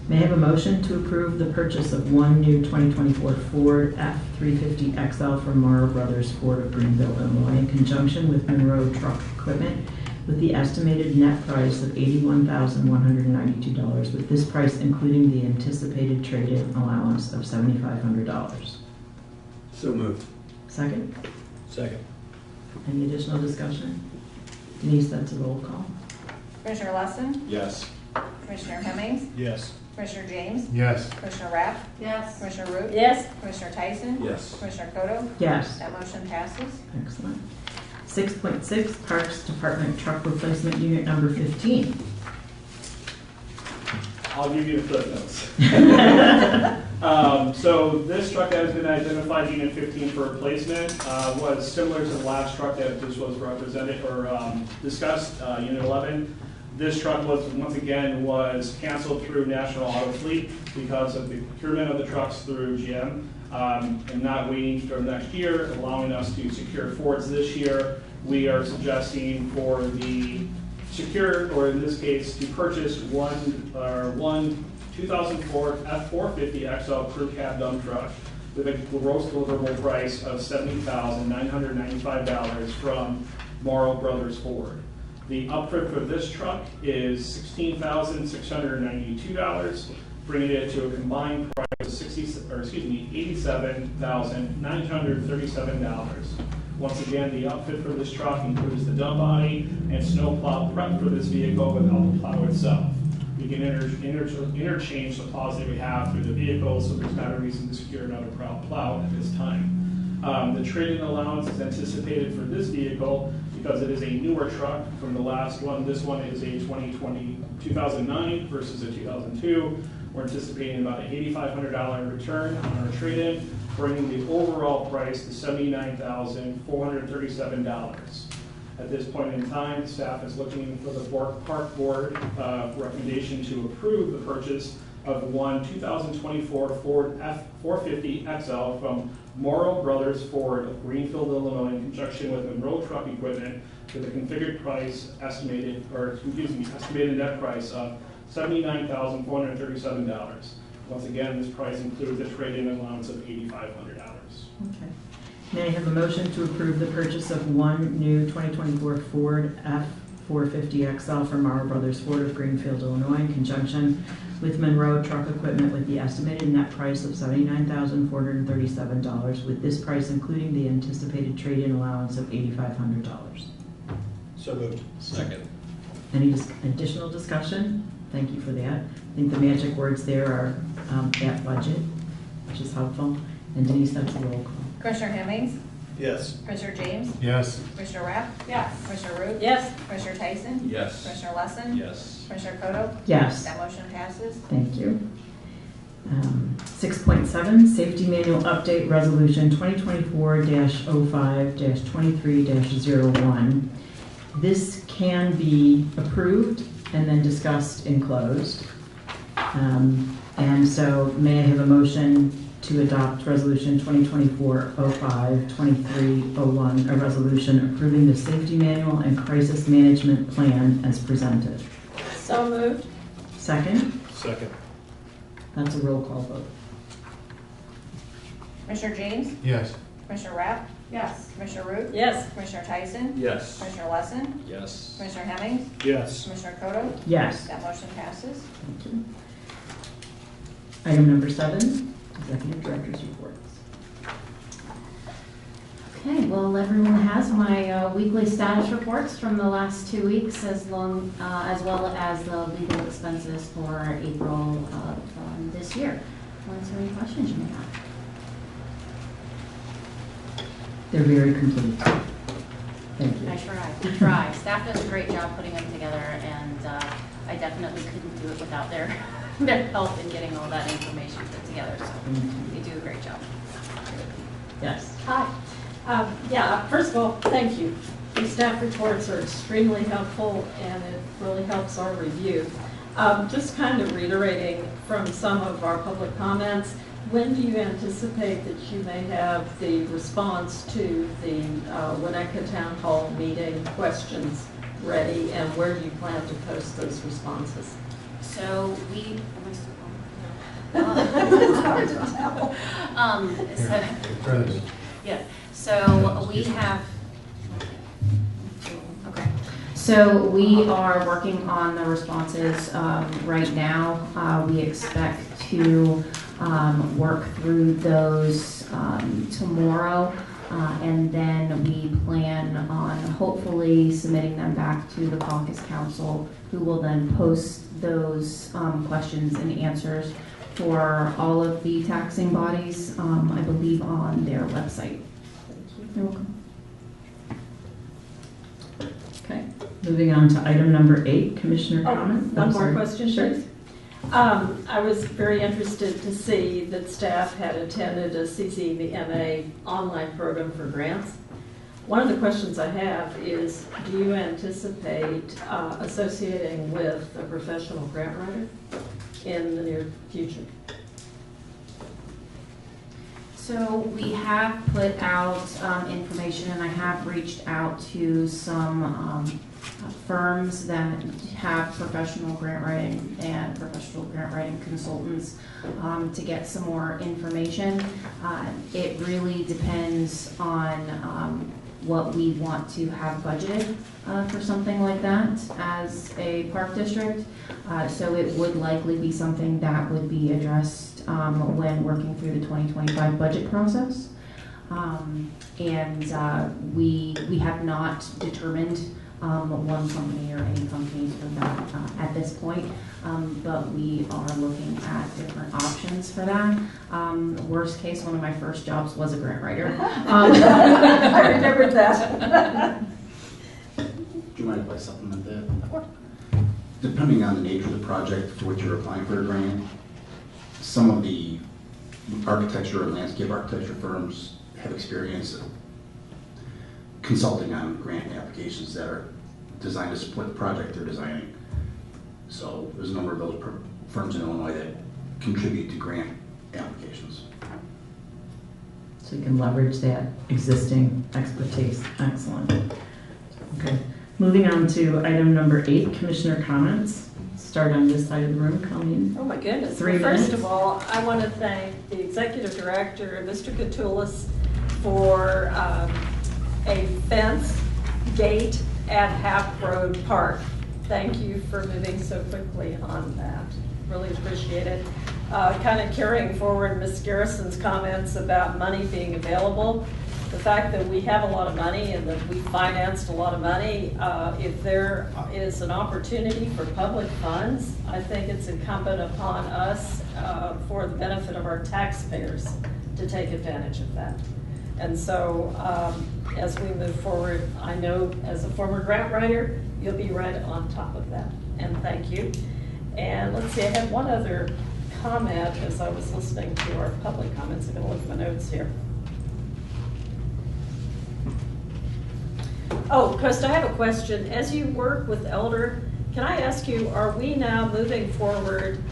May I have a motion to approve the purchase of one new 2024 Ford F-350 XL from Morrow Brothers Ford of Greenville, Illinois, in conjunction with Monroe Truck Equipment, with the estimated net price of $81,192, with this price including the anticipated trade-in allowance of $7,500. So moved. Second? Second. Any additional discussion? Denise, that's a roll call. Commissioner Lesson? Yes. Commissioner Hemmings? Yes. Commissioner James? Yes. Commissioner Rapp? Yes. Commissioner Root? Yes. Commissioner Tyson? Yes. Commissioner Kodo? Yes. That motion passes. Excellent. 6.6, Parks Department Truck Replacement Unit number 15. I'll give you the footnotes. So this truck that has been identified, Unit 15 for replacement, was similar to the last truck that just was represented or discussed, Unit 11. This truck was, once again, was canceled through National Auto Fleet because of the procurement of the trucks through GM, and not waiting for next year, allowing us to secure Fords this year. We are suggesting for the secure, or in this case, to purchase one 2004 F-450 XL crew cab dump truck with a gross deliverable price of $70,995 from Morrow Brothers Ford. The upfit for this truck is $16,692, bringing it to a combined price of $87,937. Once again, the outfit for this truck includes the dump body and snow plow prep for this vehicle without the plow itself. We can interchange the plows that we have through the vehicle, so there's not a reason to secure another plow at this time. The trade-in allowance is anticipated for this vehicle because it is a newer truck from the last one. This one is a 2009 versus a 2002. We're anticipating about an $8,500 return on our trade-in, bringing the overall price to $79,437. At this point in time, staff is looking for the Park Board recommendation to approve the purchase of one 2024 Ford F-450 XL from Morrow Brothers Ford of Greenfield, Illinois, in conjunction with Monroe Truck Equipment, with a estimated net price of $79,437. Once again, this price includes a trade-in allowance of $8,500. Okay. May I have a motion to approve the purchase of one new 2024 Ford F-450 XL from Morrow Brothers Ford of Greenfield, Illinois, in conjunction with Monroe Truck Equipment, with the estimated net price of $79,437, with this price including the anticipated trade-in allowance of $8,500. So moved. Second. Any additional discussion? Thank you for that. I think the magic words there are at budget, which is helpful. And Denise, that's a roll call. Commissioner Hemmings? Yes. Commissioner James? Yes. Commissioner Rapp? Yes. Commissioner Root? Yes. Commissioner Tyson? Yes. Commissioner Lesson? Yes. Commissioner Kodo? Yes. That motion passes. Thank you. 6.7, Safety Manual Update Resolution 2024-05-23-01. This can be approved and then discussed in closed. And so may I have a motion to adopt Resolution 2024-05-23-01, a resolution approving the Safety Manual and Crisis Management Plan as presented. So moved. Second? Second. That's a roll call vote. Commissioner James? Yes. Commissioner Rapp? Yes. Commissioner Root? Yes. Commissioner Tyson? Yes. Commissioner Lesson? Yes. Commissioner Hemmings? Yes. Commissioner Kodo? Yes. That motion passes. Thank you. Item number 7, Executive Director's Reports. Okay, well, everyone has my weekly status reports from the last 2 weeks, as well as the legal expenses for April of this year. Answer any questions you may have. They're very complete. Thank you. I try. We try. Staff does a great job putting them together, and I definitely couldn't do it without their help in getting all that information put together. So they do a great job. Yes. Hi. Yeah, first of all, thank you. The staff reports are extremely helpful, and it really helps our review. Just kind of reiterating from some of our public comments, when do you anticipate that you may have the response to the Winnetka Town Hall meeting questions ready, and where do you plan to post those responses? So we. It's hard to tell. Yeah. So we have. Okay. So we are working on the responses right now. We expect to work through those tomorrow, and then we plan on hopefully submitting them back to the Caucus Council, who will then post those questions and answers for all of the taxing bodies, I believe, on their website. You're welcome. Okay. Moving on to item number 8, Commissioner comment. One more question, please. I was very interested to see that staff had attended a CCMA online program for grants. One of the questions I have is, do you anticipate associating with a professional grant writer in the near future? So we have put out information, and I have reached out to some firms that have professional grant writing and professional grant writing consultants to get some more information. It really depends on what we want to have budgeted for something like that as a park district. So it would likely be something that would be addressed when working through the 2025 budget process. We have not determined one company or any companies for that at this point. But we are looking at different options for that. Worst case, one of my first jobs was a grant writer. I remembered that. Do you mind if I supplement that? Depending on the nature of the project for which you're applying for a grant, some of the architecture and landscape architecture firms have experience consulting on grant applications that are designed to support the project they're designing. So there's a number of those firms in Illinois that contribute to grant applications. So you can leverage that existing expertise. Excellent. Okay. Moving on to item number 8, commissioner comments. Start on this side of the room, Colleen. Oh my goodness. 3 Well, minutes. first of all, I want to thank the executive director, Mr. Catoulis, for a fence gate at Hap Road Park. Thank you for moving so quickly on that. Really appreciate it. Kind of carrying forward Ms. Garrison's comments about money being available. The fact that we have a lot of money and that we financed a lot of money, if there is an opportunity for public funds, I think it's incumbent upon us for the benefit of our taxpayers to take advantage of that. And so as we move forward, I know as a former grant writer, you'll be right on top of that. And thank you. And let's see, I had one other comment as I was listening to our public comments. I'm going to look at my notes here. Oh, Krista, I have a question. As you work with Elder, can I ask you, are we now moving forward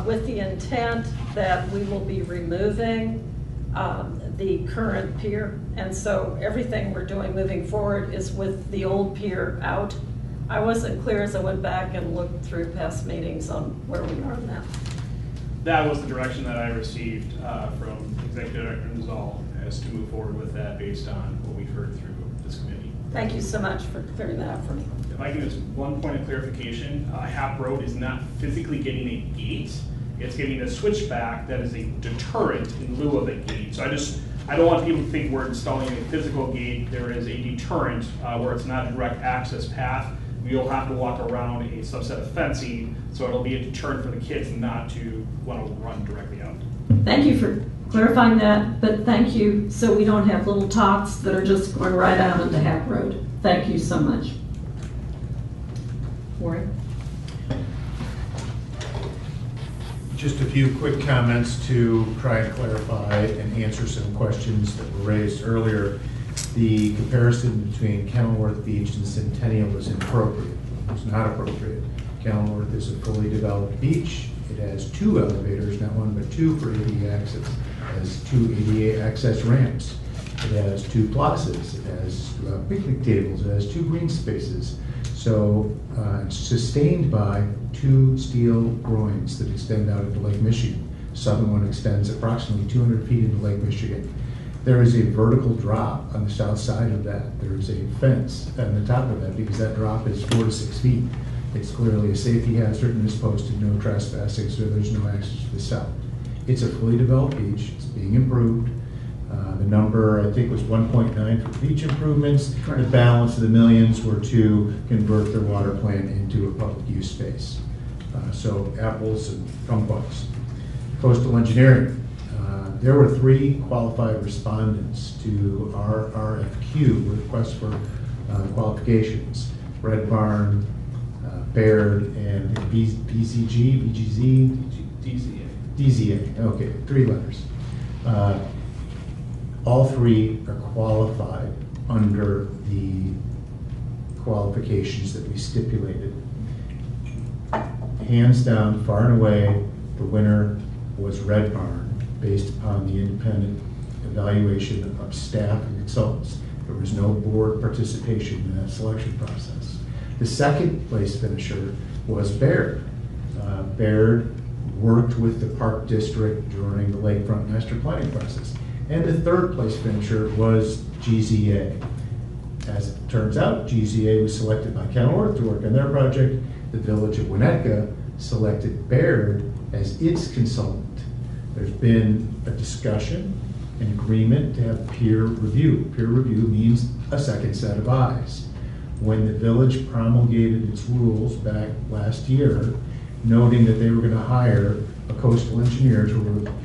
with the intent that we will be removing the current pier? And so everything we're doing moving forward is with the old pier out? I wasn't clear as I went back and looked through past meetings on where we are now. That was the direction that I received from Executive Director Nzal as to move forward with that based on what we've heard through this committee. Thank you so much for clearing that up for me. If I can just one point of clarification, Hap Road is not physically getting a gate. It's getting a switchback that is a deterrent in lieu of a gate. So I don't want people to think we're installing a physical gate. There is a deterrent where it's not a direct access path. We'll have to walk around a subset of fencing, so it'll be a deterrent for the kids not to want to run directly out. Thank you for clarifying that, but thank you so we don't have little tots that are just going right out into Hap Road. Thank you so much. Warren? Just a few quick comments to try and clarify and answer some questions that were raised earlier. The comparison between Kenilworth Beach and Centennial is inappropriate. It's not appropriate. Kenilworth is a fully developed beach. It has 2 elevators, not 1 but 2 for ADA access. It has 2 ADA access ramps. It has 2 plazas. It has picnic tables. It has 2 green spaces. So it's sustained by 2 steel groins that extend out into Lake Michigan. The southern one extends approximately 200 feet into Lake Michigan. There is a vertical drop on the south side of that. There is a fence on the top of that because that drop is 4 to 6 feet. It's clearly a safety hazard and is posted no trespassing, so there's no access to the south. It's a fully developed beach. It's being improved. The number, I think, was 1.9 for beach improvements. The balance of the millions were to convert their water plant into a public use space. So apples and kumquats. Coastal engineering. There were 3 qualified respondents to our RFQ, request for qualifications. Red Barn, Baird, and BGZ, DZA, okay, 3 letters. All 3 are qualified under the qualifications that we stipulated. Hands down, far and away, the winner was Red Barn, based upon the independent evaluation of staff and consultants. There was no board participation in that selection process. The second place finisher was Baird. Baird worked with the Park District during the Lakefront Master Planning process. And the third place finisher was GZA. As it turns out, GZA was selected by Kenilworth to work on their project. The Village of Winnetka selected Baird as its consultant. There's been a discussion, an agreement to have peer review. Peer review means a second set of eyes. when the village promulgated its rules back last year, noting that they were gonna hire a coastal engineer to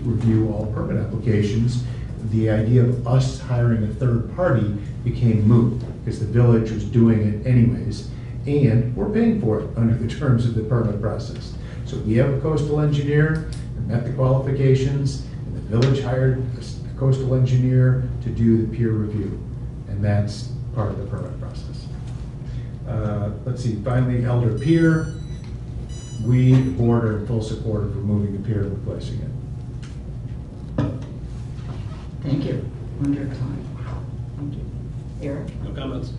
review all permit applications, the idea of us hiring a third party became moot, because the village was doing it anyways, and we're paying for it under the terms of the permit process. So we have a coastal engineer that met the qualifications, and the village hired a coastal engineer to do the peer review, and that's part of the permit process. Let's see, finally, elder pier. We, the board, are in full support of removing the pier and replacing it. Thank you. Wonder time. Thank you. Eric? No comments.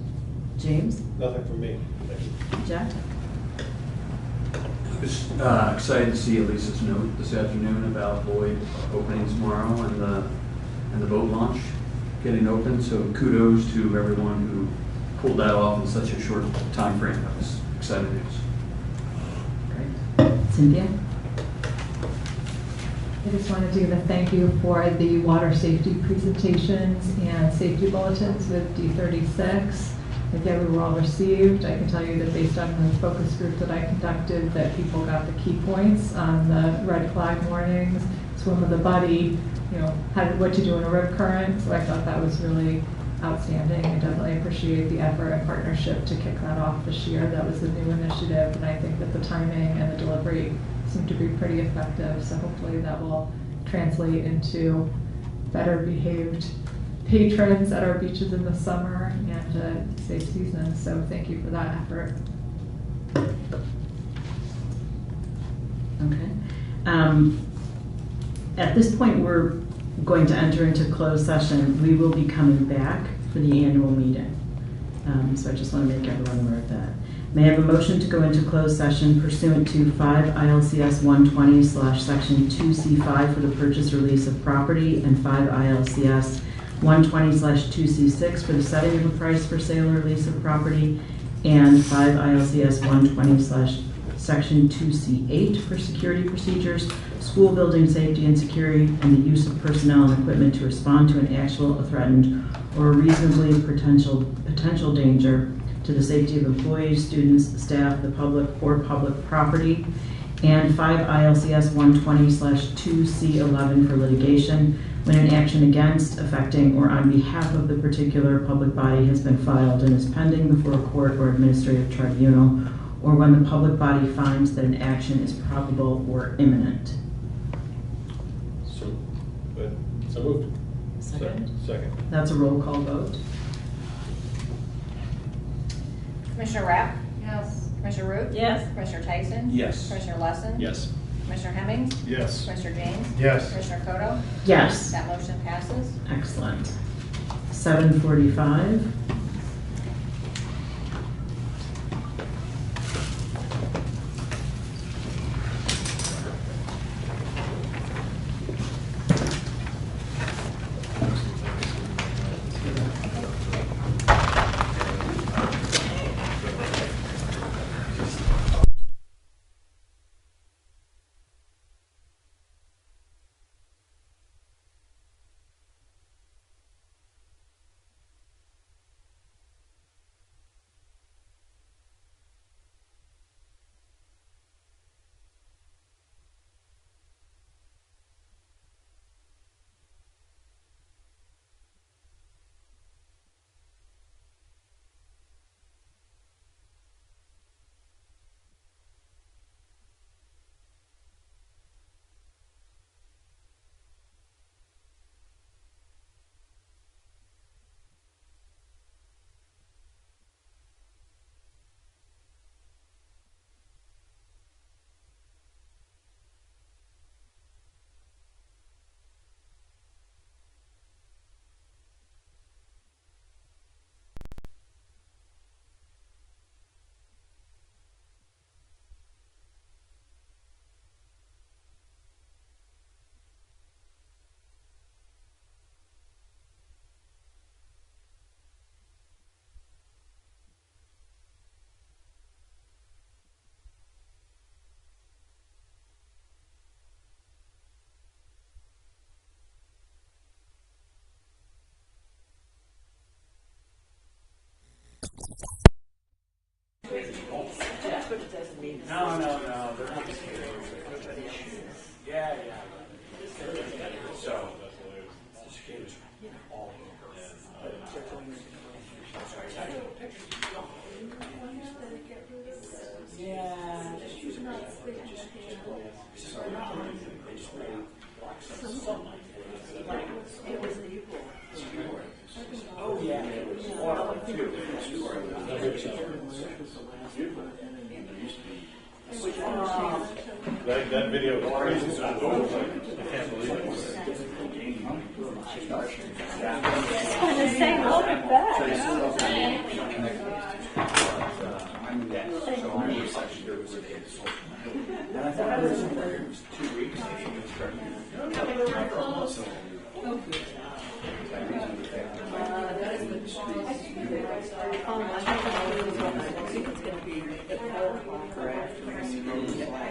James? Nothing from me. Thank you. Jack? I was excited to see Elisa's note this afternoon about Lloyd opening tomorrow and the boat launch getting open. So kudos to everyone who pulled that off in such a short time frame. That was exciting news. Cynthia? I just wanted to give a thank you for the water safety presentations and safety bulletins with D36. I think they were well received. I can tell you that based on the focus group that I conducted, that people got the key points on the red flag warnings, swim with a buddy, you know, what to do in a rip current. So I thought that was really outstanding. I definitely appreciate the effort and partnership to kick that off this year. That was a new initiative, and I think that the timing and the delivery seemed to be pretty effective. So hopefully that will translate into better behaved patrons at our beaches in the summer and a safe season. So thank you for that effort. Okay. At this point, we're going to enter into closed session. We will be coming back for the annual meeting. So I just want to make everyone aware of that. May I have a motion to go into closed session pursuant to 5 ILCS 120/section 2C5 for the purchase or lease of property and 5 ILCS 120/2C6 for the setting of a price for sale or lease of property, and 5 ILCS 120/section 2C8 for security procedures, school building safety and security, and the use of personnel and equipment to respond to an actual, a threatened, or a reasonably potential danger to the safety of employees, students, staff, the public, or public property, and 5 ILCS 120/2C11 for litigation, when an action against, affecting, or on behalf of the particular public body has been filed and is pending before a court or administrative tribunal, or when the public body finds that an action is probable or imminent. So moved. Second? Second. That's a roll call vote. Commissioner Rapp? Yes. Commissioner Root? Yes. Commissioner Tyson? Yes. Commissioner Lesson? Yes. Commissioner Hemmings? Yes. Commissioner James? Yes. Commissioner Koto? Yes. That motion passes. Excellent. 7:45. mean. No, they're not the same. Yeah. So, all yeah. Oh, yeah. That video was crazy, so I can't believe it.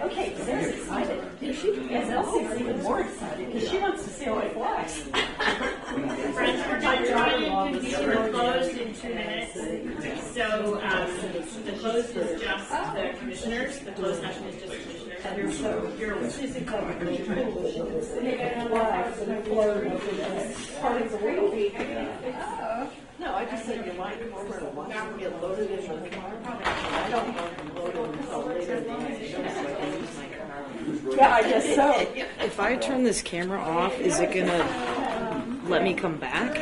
Okay, Sarah's excited. Yes, Elsie's even more excited because she wants to see how it flies. Friends, we're going to close in 2 minutes. So the close is just the commissioners. The closed session is just commissioners. So you're Susie covered the flags and the part of the week. No, I just said you might come over and watch them get loaded in the car. I don't want them loaded until later in the night, so I can use my car. Yeah, I guess so. If I turn this camera off, is it gonna let me come back?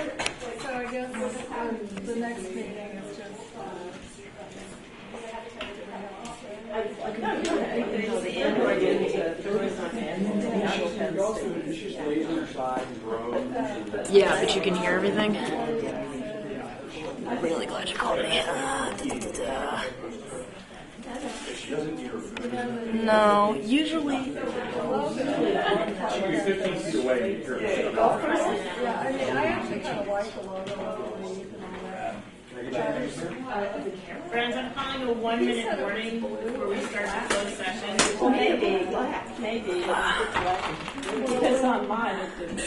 So I guess the next meeting is just. Yeah, but you can hear everything. I'm really glad you called me. No, usually. Golf course? Yeah, I mean, I actually kind of like the logo underneath and all that. Friends, I'm calling a 1-minute warning before we start the closed session. Well, maybe. Because on mine it didn't.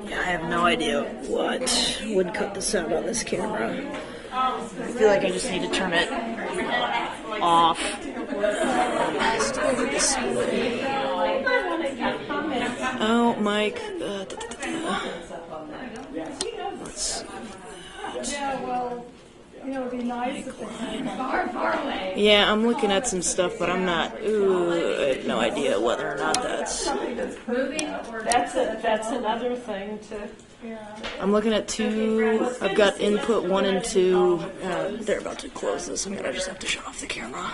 Yeah, I have no idea what would cut this out on this camera. I feel like I just need to turn it off. Oh, Mike. Let's see. Yeah, well, you know, it'd be nice if they had far away. Yeah, I'm looking at some stuff, but I'm not. Ooh, I have no idea whether or not that's. That's another thing to. I'm looking at 2. I've got input 1 and 2. They're about to close this. I'm gonna just have to shut off the camera.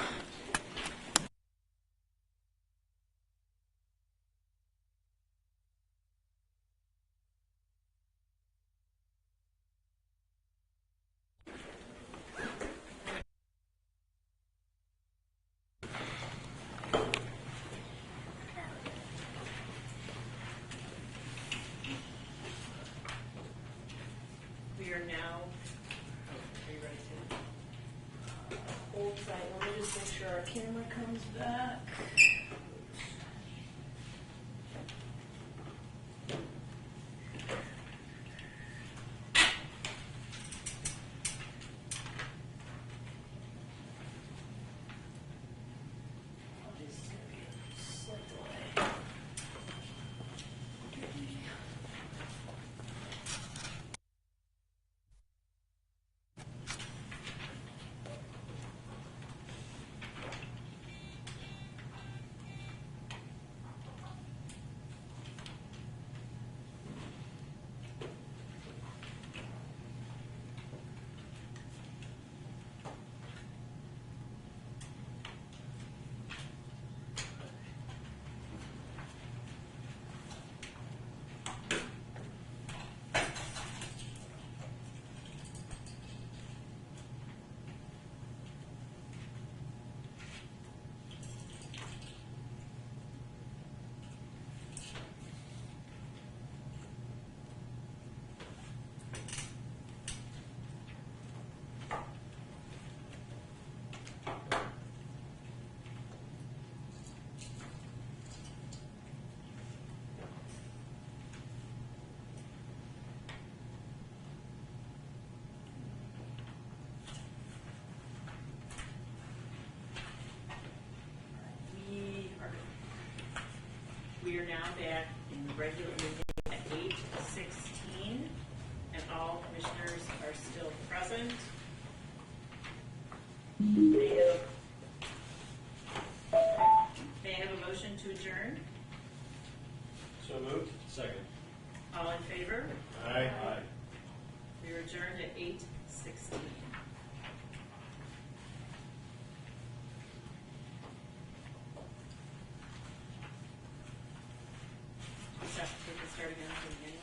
We are now. Are you ready to? Hold tight. Let me just make sure our camera comes back. We are now back in the regular meeting at 8:16, and all commissioners are still present. May I have a motion to adjourn? So moved. Second. All in favor? Aye. We are adjourned at 8:16. Just have to take a start again from the beginning.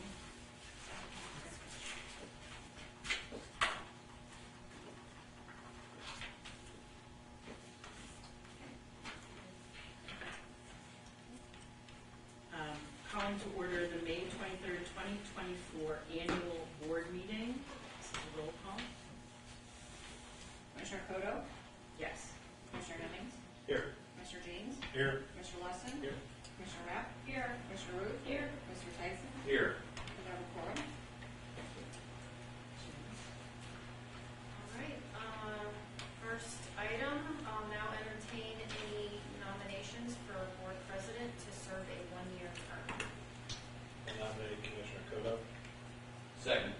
Calling to order the May 23rd, 2024 annual board meeting. This is a roll call. Commissioner Kodo? Yes. Commissioner Hemmings? Here. Commissioner James? Here. Commissioner Lesson? Here. Commissioner Rapp? Here. Commissioner Root? Here. Commissioner Tyson? Here. We have a quorum. All right, first item, I'll now entertain any nominations for board president to serve a one-year term. I nominate Commissioner Kodo. Second.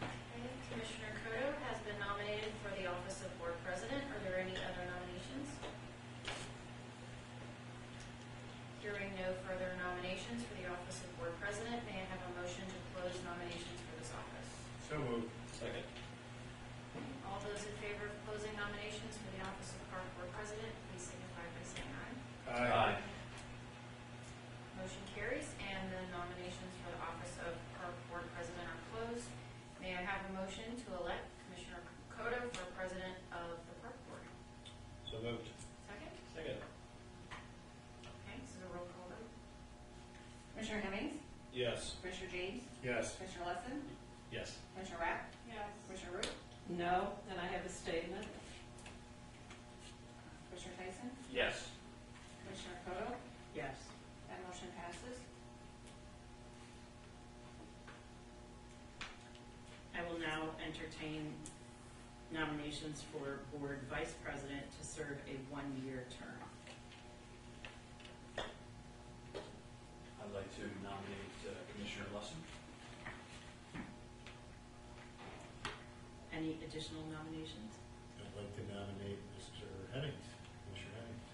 Okay, Commissioner Kodo has been nominated for the office of board president. Are there any other nominations? Hearing no further nominations for the office of board president, may I have a motion to close nominations for this office? So moved. Second. All those in favor of closing nominations for the office of park board president, please signify by saying aye. Aye. Motion carries, and the nominations for the office of park board president are closed. May I have a motion to elect Commissioner Kodo for president of the park board? So moved. Second? Second. Okay, this is a roll call vote. Commissioner Hemmings? Yes. Commissioner James? Yes. Commissioner Lesson? Yes. Commissioner Rapp? Yes. Commissioner Root? No, and I have a statement. Commissioner Tyson? Yes. Commissioner Kodo? Yes. That motion passes. I will now entertain nominations for board vice president to serve a one-year term. I'd like to nominate Commissioner Lesson. Any additional nominations? I'd like to nominate Mr. Hemmings, Commissioner Hemmings.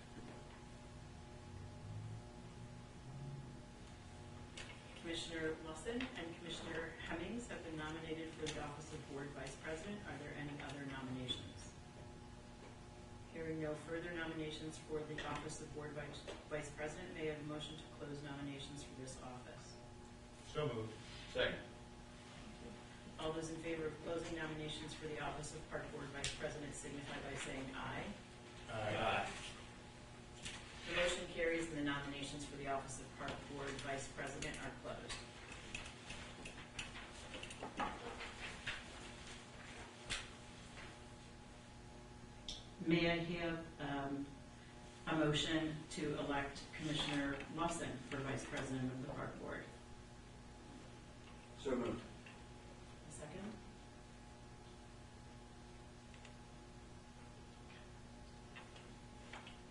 Commissioner Wilson and Commissioner Hemmings have been nominated for the office of board vice president. Are there any other nominations? Hearing no further nominations for the office of board vice president, may I have a motion to close nominations for this office? So moved. Second. All those in favor of closing nominations for the office of park board vice president signify by saying aye. Aye. The motion carries and the nominations for the office of park board vice president are closed. May I have a motion to elect Commissioner Lawson for vice president of the park board? So moved. A second?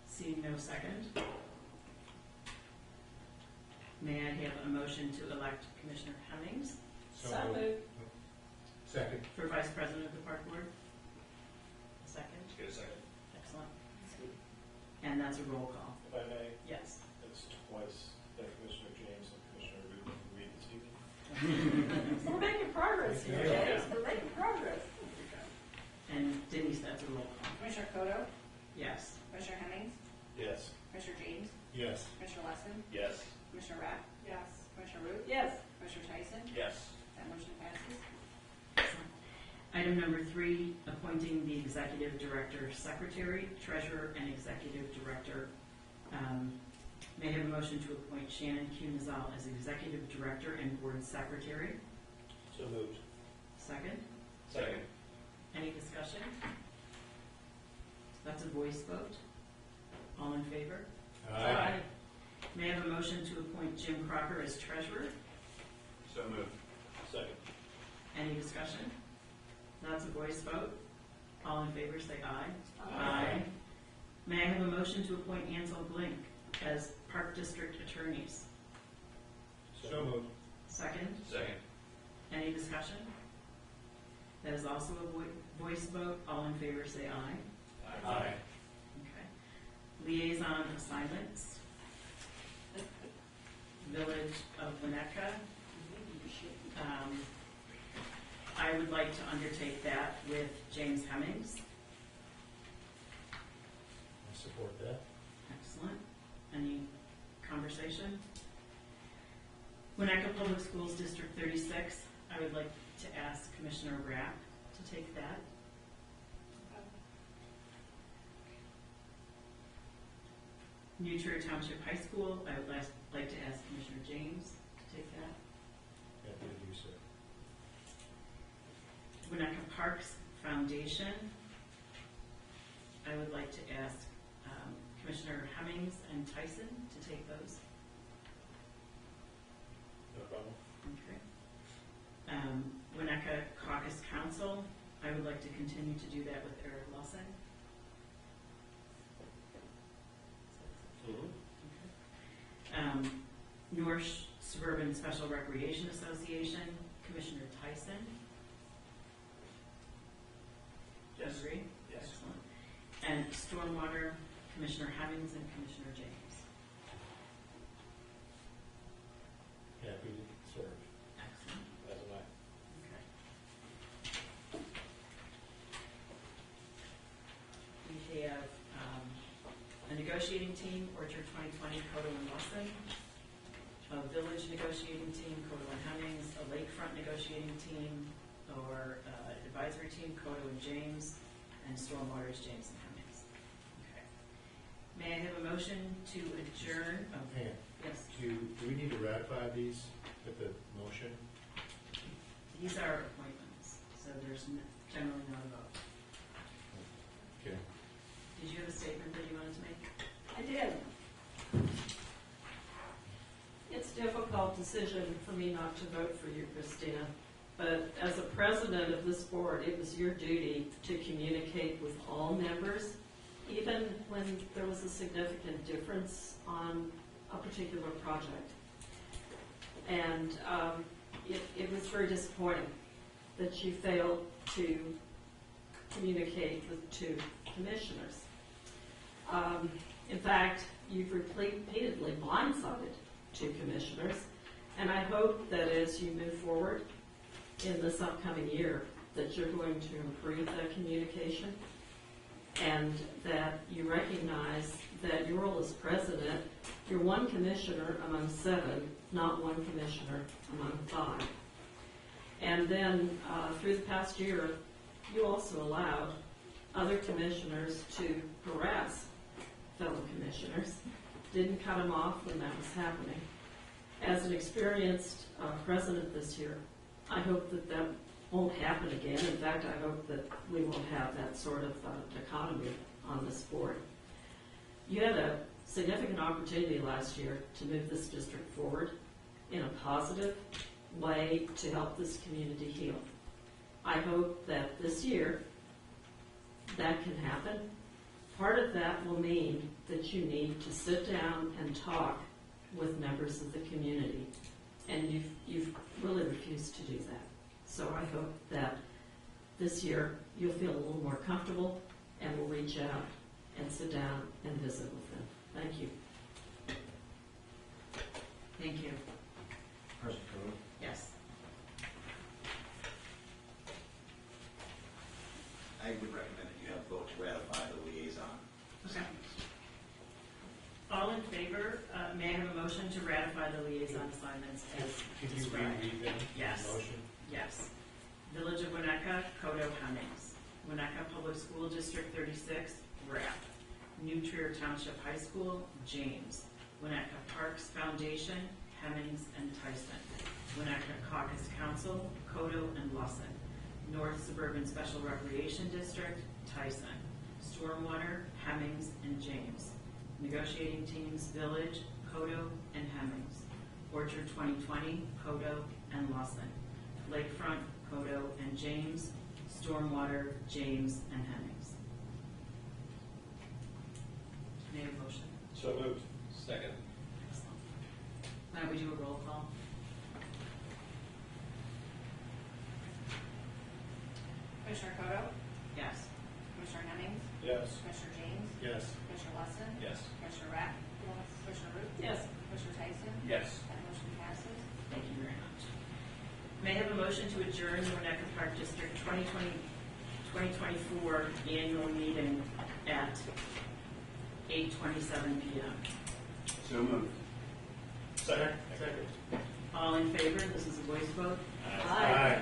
Seeing no second, may I have a motion to elect Commissioner Hemmings So moved. Second. for vice president of the park board? A second? Get a second. Excellent. And that's a roll call. If I may, Yes. it's twice that Commissioner James and Commissioner Root read this evening. We're making progress here, James. We're making progress. And Denise, that's a roll call. Commissioner Kodo? Yes. Commissioner Hemmings? Yes. Commissioner James? Yes. Commissioner Lesson? Yes. Commissioner Rapp? Yes. Commissioner Root? Yes. Commissioner Tyson? Yes. That motion passes. Item number 3, appointing the executive director, secretary, treasurer, and executive director. May I have a motion to appoint Shannon Q. Nizal as executive director and board secretary? So moved. Second? Second. Any discussion? That's a voice vote. All in favor? Aye. May I have a motion to appoint Jim Crocker as treasurer? So moved. Second. Any discussion? That's a voice vote. All in favor, say aye. Aye. May I have a motion to appoint Ansel Blink as Park District attorneys? So moved. Second? Second. Any discussion? That is also a voice vote. All in favor say aye. Aye. Okay. Liaison assignments. Village of Winnetka. I would like to undertake that with James Hemmings. I support that. Excellent. Any conversation? Winnetka Public Schools District 36, I would like to ask Commissioner Rapp to take that. New Trier Township High School, I would like to ask Commissioner James to take that. Happy to do so. Winnetka Parks Foundation, I would like to ask Commissioner Hemmings and Tyson to take those. No problem. Okay. Winnetka Caucus Council, I would like to continue to do that with Eric Lawson. North Suburban Special Recreation Association, Commissioner Tyson. Yes. Agree? Yes. Excellent. And Stormwater, Commissioner Hemmings and Commissioner James. Happy to serve. Excellent. As am I. Okay. We have a negotiating team, Orchard 2020, Coto and Lawson. A village negotiating team, Coto and Hemmings. A lakefront negotiating team or advisory team, Coto and James. And stormwater is James and Hemmings. Okay. May I have a motion to adjourn? Oh, Hang on. yes. Do we need to ratify these with the motion? These are appointments, so there's generally not a vote. Okay. Did you have a statement that you wanted to make? I did. It's a difficult decision for me not to vote for you, Christina, but as a president of this board, it was your duty to communicate with all members, even when there was a significant difference on a particular project. And it was very disappointing that you failed to communicate with two commissioners. In fact, you've repeatedly blindsided two commissioners, and I hope that as you move forward in this upcoming year, that you're going to improve that communication and that you recognize that your role as president, you're one commissioner among 7, not one commissioner among 5. And then through the past year, you also allowed other commissioners to harass fellow commissioners, didn't cut them off when that was happening. As an experienced president this year, I hope that that won't happen again. In fact, I hope that we won't have that sort of dichotomy on this board. You had a significant opportunity last year to move this district forward in a positive way to help this community heal. I hope that this year that can happen. Part of that will mean that you need to sit down and talk with members of the community, and you've really refused to do that. So I hope that this year you'll feel a little more comfortable and will reach out and sit down and visit with them. Thank you. Thank you. President Code. Yes. I would recommend that you have a vote to ratify the liaison. Okay. All in favor, may I have a motion to ratify the liaison assignments as Can you described? reread them? Yes. Motion? Yes. Village of Winnetka, Coto Hemmings. Winnetka Public School District 36, Rapp. New Trier Township High School, James. Winnetka Parks Foundation, Hemmings and Tyson. Winnetka Caucus Council, Coto and Lawson. North Suburban Special Recreation District, Tyson. Stormwater, Hemmings and James. Negotiating teams, Village, Coto and Hemmings. Orchard 2020, Coto and Lawson. Lakefront, Coto and James. Stormwater, James and Hemmings. May I have a motion? So moved. Second. Now we do a roll call. Commissioner Coto? Yes. Commissioner Hemmings? Yes. Commissioner James? Yes. Commissioner Wesson? Yes. Commissioner Rapp? Yes. Commissioner Root? Yes. Commissioner Tyson? Yes. That motion passes. Thank you very much. May I have a motion to adjourn the Winnetka Park District 2024 annual meeting at 8:27 PM? So moved. Second. All in favor? This is a voice vote. Aye.